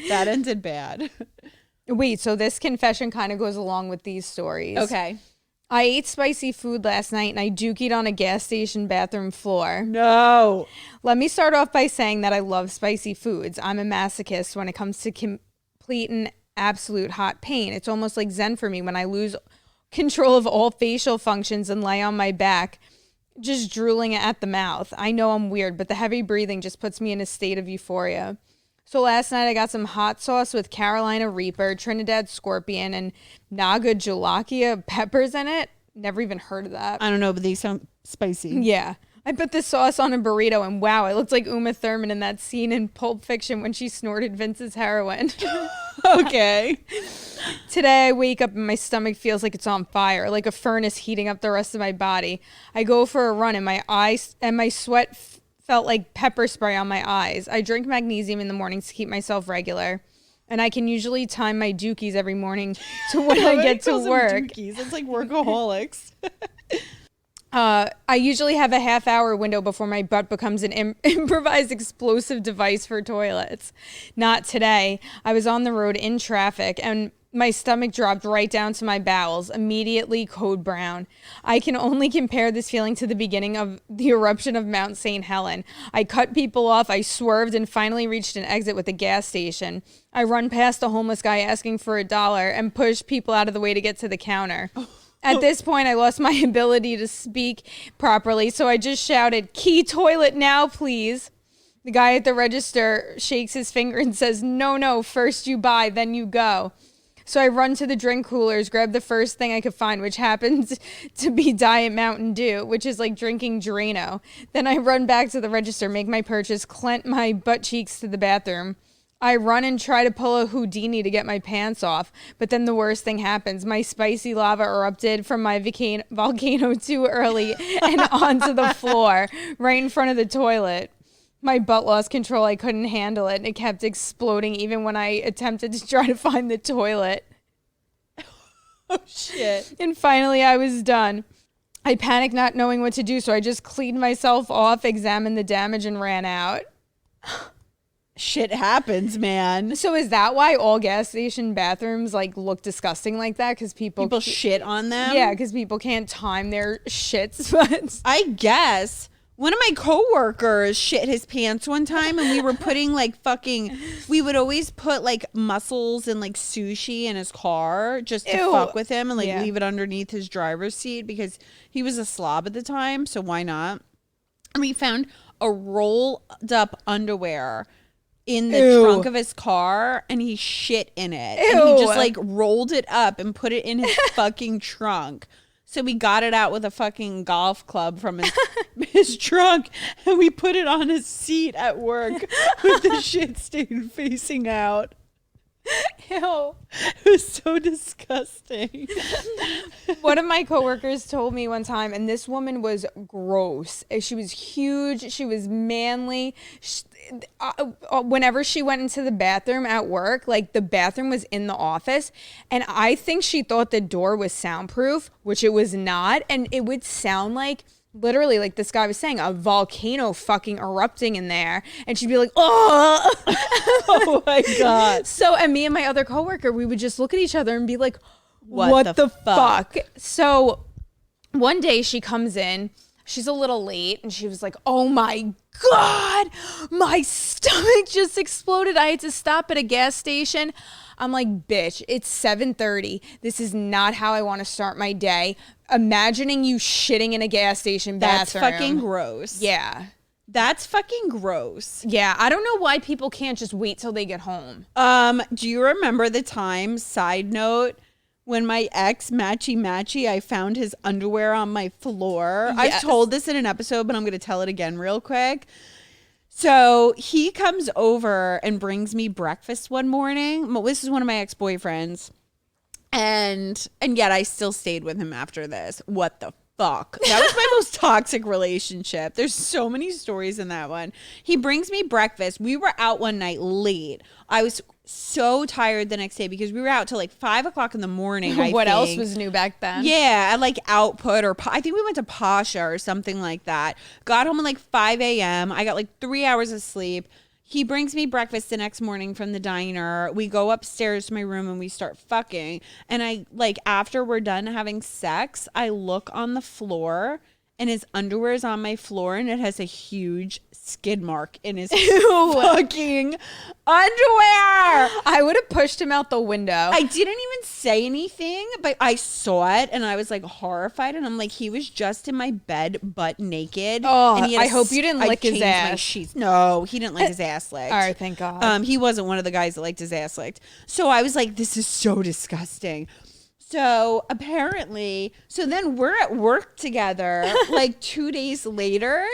That ended bad.
Wait, so this confession kind of goes along with these stories.
Okay.
I ate spicy food last night and I dookied on a gas station bathroom floor.
No.
Let me start off by saying that I love spicy foods. I'm a masochist when it comes to complete and absolute hot pain. It's almost like Zen for me when I lose control of all facial functions and lay on my back, just drooling at the mouth. I know I'm weird, but the heavy breathing just puts me in a state of euphoria. So last night I got some hot sauce with Carolina Reaper, Trinidad Scorpion, and Naga Jalakia peppers in it. Never even heard of that.
I don't know, but they sound spicy.
Yeah. I put this sauce on a burrito and wow, I looked like Uma Thurman in that scene in Pulp Fiction when she snorted Vince's heroin.
Okay.
Today I wake up and my stomach feels like it's on fire, like a furnace heating up the rest of my body. I go for a run and my eyes and my sweat felt like pepper spray on my eyes. I drink magnesium in the mornings to keep myself regular. And I can usually time my dookies every morning to when I get to work.
It's like workaholics.
I usually have a half-hour window before my butt becomes an improvised explosive device for toilets. Not today. I was on the road in traffic and my stomach dropped right down to my bowels, immediately code brown. I can only compare this feeling to the beginning of the eruption of Mount St. Helen. I cut people off, I swerved, and finally reached an exit with a gas station. I run past a homeless guy asking for $1 and push people out of the way to get to the counter. At this point, I lost my ability to speak properly, so I just shouted, "Key toilet now, please." The guy at the register shakes his finger and says, no, first you buy, then you go. So I run to the drink coolers, grab the first thing I could find, which happens to be Diet Mountain Dew, which is like drinking Drano. Then I run back to the register, make my purchase, clench my butt cheeks to the bathroom. I run and try to pull a Houdini to get my pants off, but then the worst thing happens. My spicy lava erupted from my volcano too early and onto the floor, right in front of the toilet. My butt lost control. I couldn't handle it, and it kept exploding even when I attempted to try to find the toilet.
Oh, shit.
And finally, I was done. I panicked not knowing what to do, so I just cleaned myself off, examined the damage, and ran out.
Shit happens, man.
So is that why all gas station bathrooms like look disgusting like that? Because people
shit on them?
Yeah, because people can't time their shits. But
I guess one of my coworkers shit his pants one time, and we were putting like we would always put like mussels and like sushi in his car just to fuck with him and like leave it underneath his driver's seat because he was a slob at the time. So why not? And we found a rolled up underwear in the trunk of his car, and he shit in it. And he just like rolled it up and put it in his fucking trunk. So we got it out with a fucking golf club from his trunk, and we put it on his seat at work with the shit stain facing out.
Ew.
It was so disgusting.
One of my coworkers told me one time, and this woman was gross. She was huge. She was manly. Whenever she went into the bathroom at work, like the bathroom was in the office, and I think she thought the door was soundproof, which it was not, and it would sound like literally, like this guy was saying, a volcano fucking erupting in there. And she'd be like, oh.
Oh my God.
So, and me and my other coworker, we would just look at each other and be like, what the fuck? So one day she comes in. she's a little late, and she was like, oh my God, my stomach just exploded. I had to stop at a gas station. I'm like, bitch, it's 7:30. This is not how I want to start my day. Imagining you shitting in a gas station bathroom.
That's fucking gross.
Yeah.
That's fucking gross.
Yeah, I don't know why people can't just wait till they get home.
Do you remember the time, side note, when my ex matchy, I found his underwear on my floor?
Yes.
I've told this in an episode, but I'm going to tell it again real quick. So he comes over and brings me breakfast one morning. This is one of my ex-boyfriends. And yet I still stayed with him after this. What the fuck? That was my most toxic relationship. There's so many stories in that one. He brings me breakfast. We were out one night late. I was so tired the next day because we were out till like 5 o'clock in the morning.
What else was new back then?
Yeah, at like Output or I think we went to Pasha or something like that. Got home at like 5 a.m. I got like 3 hours of sleep. He brings me breakfast the next morning from the diner. We go upstairs to my room and we start fucking. And I like after we're done having sex, I look on the floor and his underwear is on my floor and it has a huge skid mark in his fucking underwear.
I would have pushed him out the window.
I didn't even say anything, but I saw it and I was like horrified. And I'm like, he was just in my bed, butt naked.
Oh,
and he had
I hope you didn't lick his
changed my
ass.
sheets. No, he didn't like his ass licked.
All right, thank God.
He wasn't one of the guys that liked his ass licked. So I was like, this is so disgusting. So apparently, so then we're at work together like 2 days later.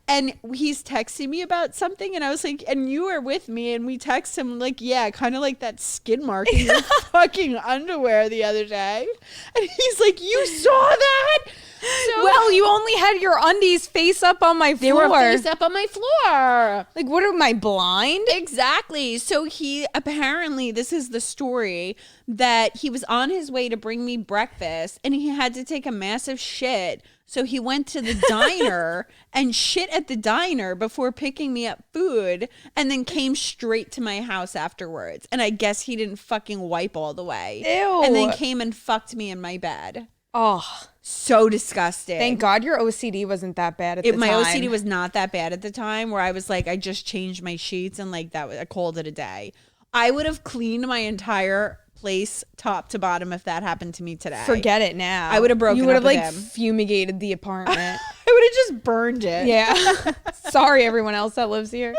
And he's texting me about something, and I was like, and you were with me, and we text him like, yeah, kind of like that skid mark in your fucking underwear the other day. And he's like, you saw that? So
well, you only had your undies face up on my floor.
they were face up on my floor.
Like, what am I, blind?
Exactly. So he apparently, this is the story, that he was on his way to bring me breakfast, and he had to take a massive shit. So he went to the diner and shit at the diner before picking me up food and then came straight to my house afterwards. And I guess he didn't fucking wipe all the way.
Ew.
And then came and fucked me in my bed.
Oh,
So disgusting.
thank God your OCD wasn't that bad at the time.
My OCD was not that bad at the time where I was like, I just changed my sheets and like that, I called it a day. I would have cleaned my entire place top to bottom if that happened to me today.
Forget it now.
I would have broken
You would
up
have
with
like
him.
fumigated the apartment.
I would have just burned it.
Yeah. Sorry, everyone else that lives here.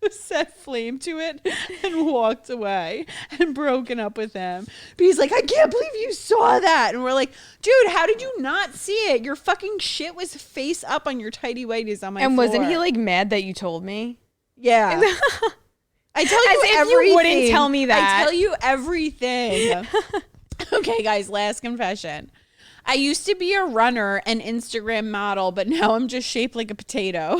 Set flame to it and walked away and broken up with him. But he's like, I can't believe you saw that. And we're like, dude, how did you not see it? Your fucking shit was face up on your tighty whities on my
And
floor.
wasn't he like mad that you told me?
Yeah. I tell
As
you
if
everything.
you wouldn't tell me that.
I tell you everything. Okay, guys, last confession. I used to be a runner and Instagram model, but now I'm just shaped like a potato.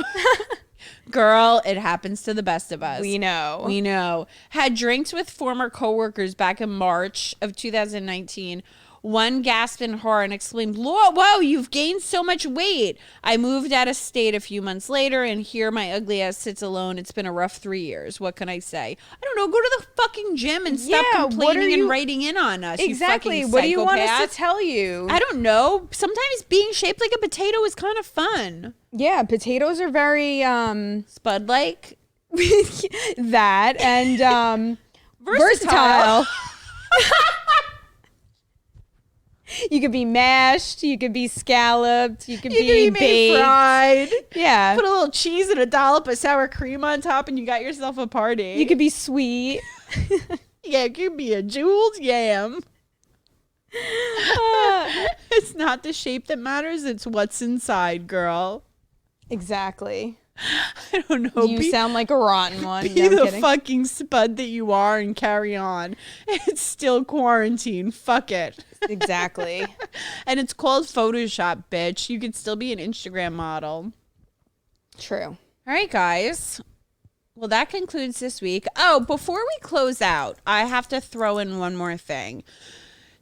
Girl, it happens to the best of us.
We know.
We know. Had drinks with former coworkers back in March of 2019. One gasped in horror and exclaimed, whoa, you've gained so much weight. I moved out of state a few months later, and here my ugly ass sits alone. It's been a rough 3 years. What can I say? I don't know. Go to the fucking gym and stop
Yeah, what
complaining
are
and
you-
writing in on us.
Exactly.
You fucking
What do you want us
psychopath.
to tell you?
I don't know. Sometimes being shaped like a potato is kind of fun.
Yeah, potatoes are very
Spud-like.
that and
Versatile.
You could be mashed, you could be scalloped, you could
You
be
can be made
baked.
fried.
Yeah.
Put a little cheese and a dollop of sour cream on top and you got yourself a party.
You could be sweet.
Yeah, it could be a jeweled yam. It's not the shape that matters, it's what's inside, girl.
Exactly.
I don't know.
You sound like a rotten one.
Be
No, I'm
the
kidding.
fucking spud that you are and carry on. It's still quarantine. Fuck it.
Exactly.
And it's called Photoshop, bitch. You could still be an Instagram model.
True.
All right, guys. Well, that concludes this week. Oh, before we close out, I have to throw in one more thing.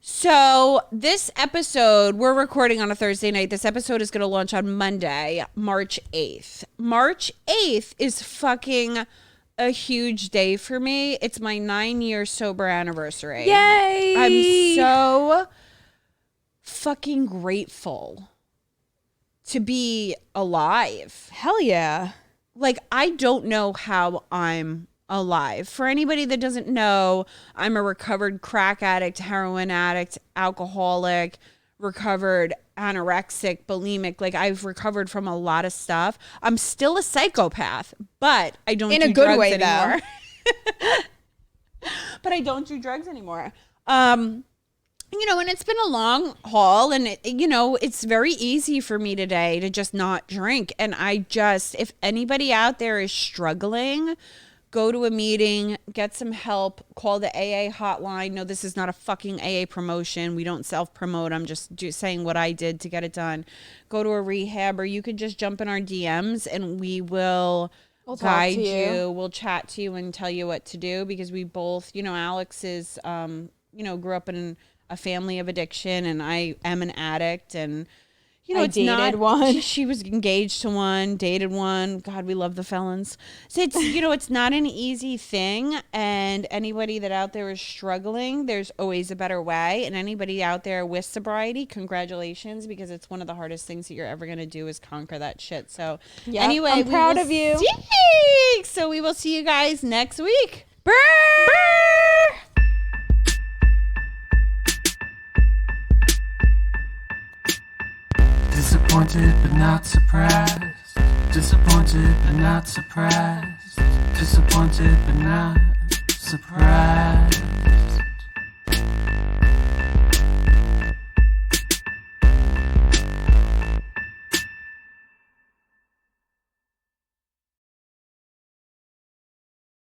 So this episode, we're recording on a Thursday night. This episode is going to launch on Monday, March 8th. March 8th is fucking a huge day for me. It's my 9-year sober anniversary.
Yay!
I'm so fucking grateful to be alive.
Hell yeah.
Like, I don't know how I'm alive. For anybody that doesn't know, I'm a recovered crack addict, heroin addict, alcoholic, recovered anorexic, bulimic. Like, I've recovered from a lot of stuff. I'm still a psychopath, but I don't
In
do
a good
drugs
way,
anymore. But I don't do drugs anymore. You know, and it's been a long haul, and it's very easy for me today to just not drink. And if anybody out there is struggling, go to a meeting, get some help, call the AA hotline. No, this is not a fucking AA promotion. We don't self-promote. I'm just saying what I did to get it done. Go to a rehab, or you could just jump in our DMs and we'll guide you. We'll chat to you and tell you what to do, because we both, Alex is, grew up in a family of addiction, and I am an addict, and
I dated one.
She was engaged to one, dated one. God, we love the felons. So it's, it's not an easy thing. And anybody that out there is struggling, there's always a better way. And anybody out there with sobriety, congratulations, because it's one of the hardest things that you're ever going to do is conquer that shit. So anyway,
I'm proud of you.
So we will see you guys next week.
Brr!
Brr!
Disappointed but not surprised. Disappointed but not surprised. Disappointed but not surprised.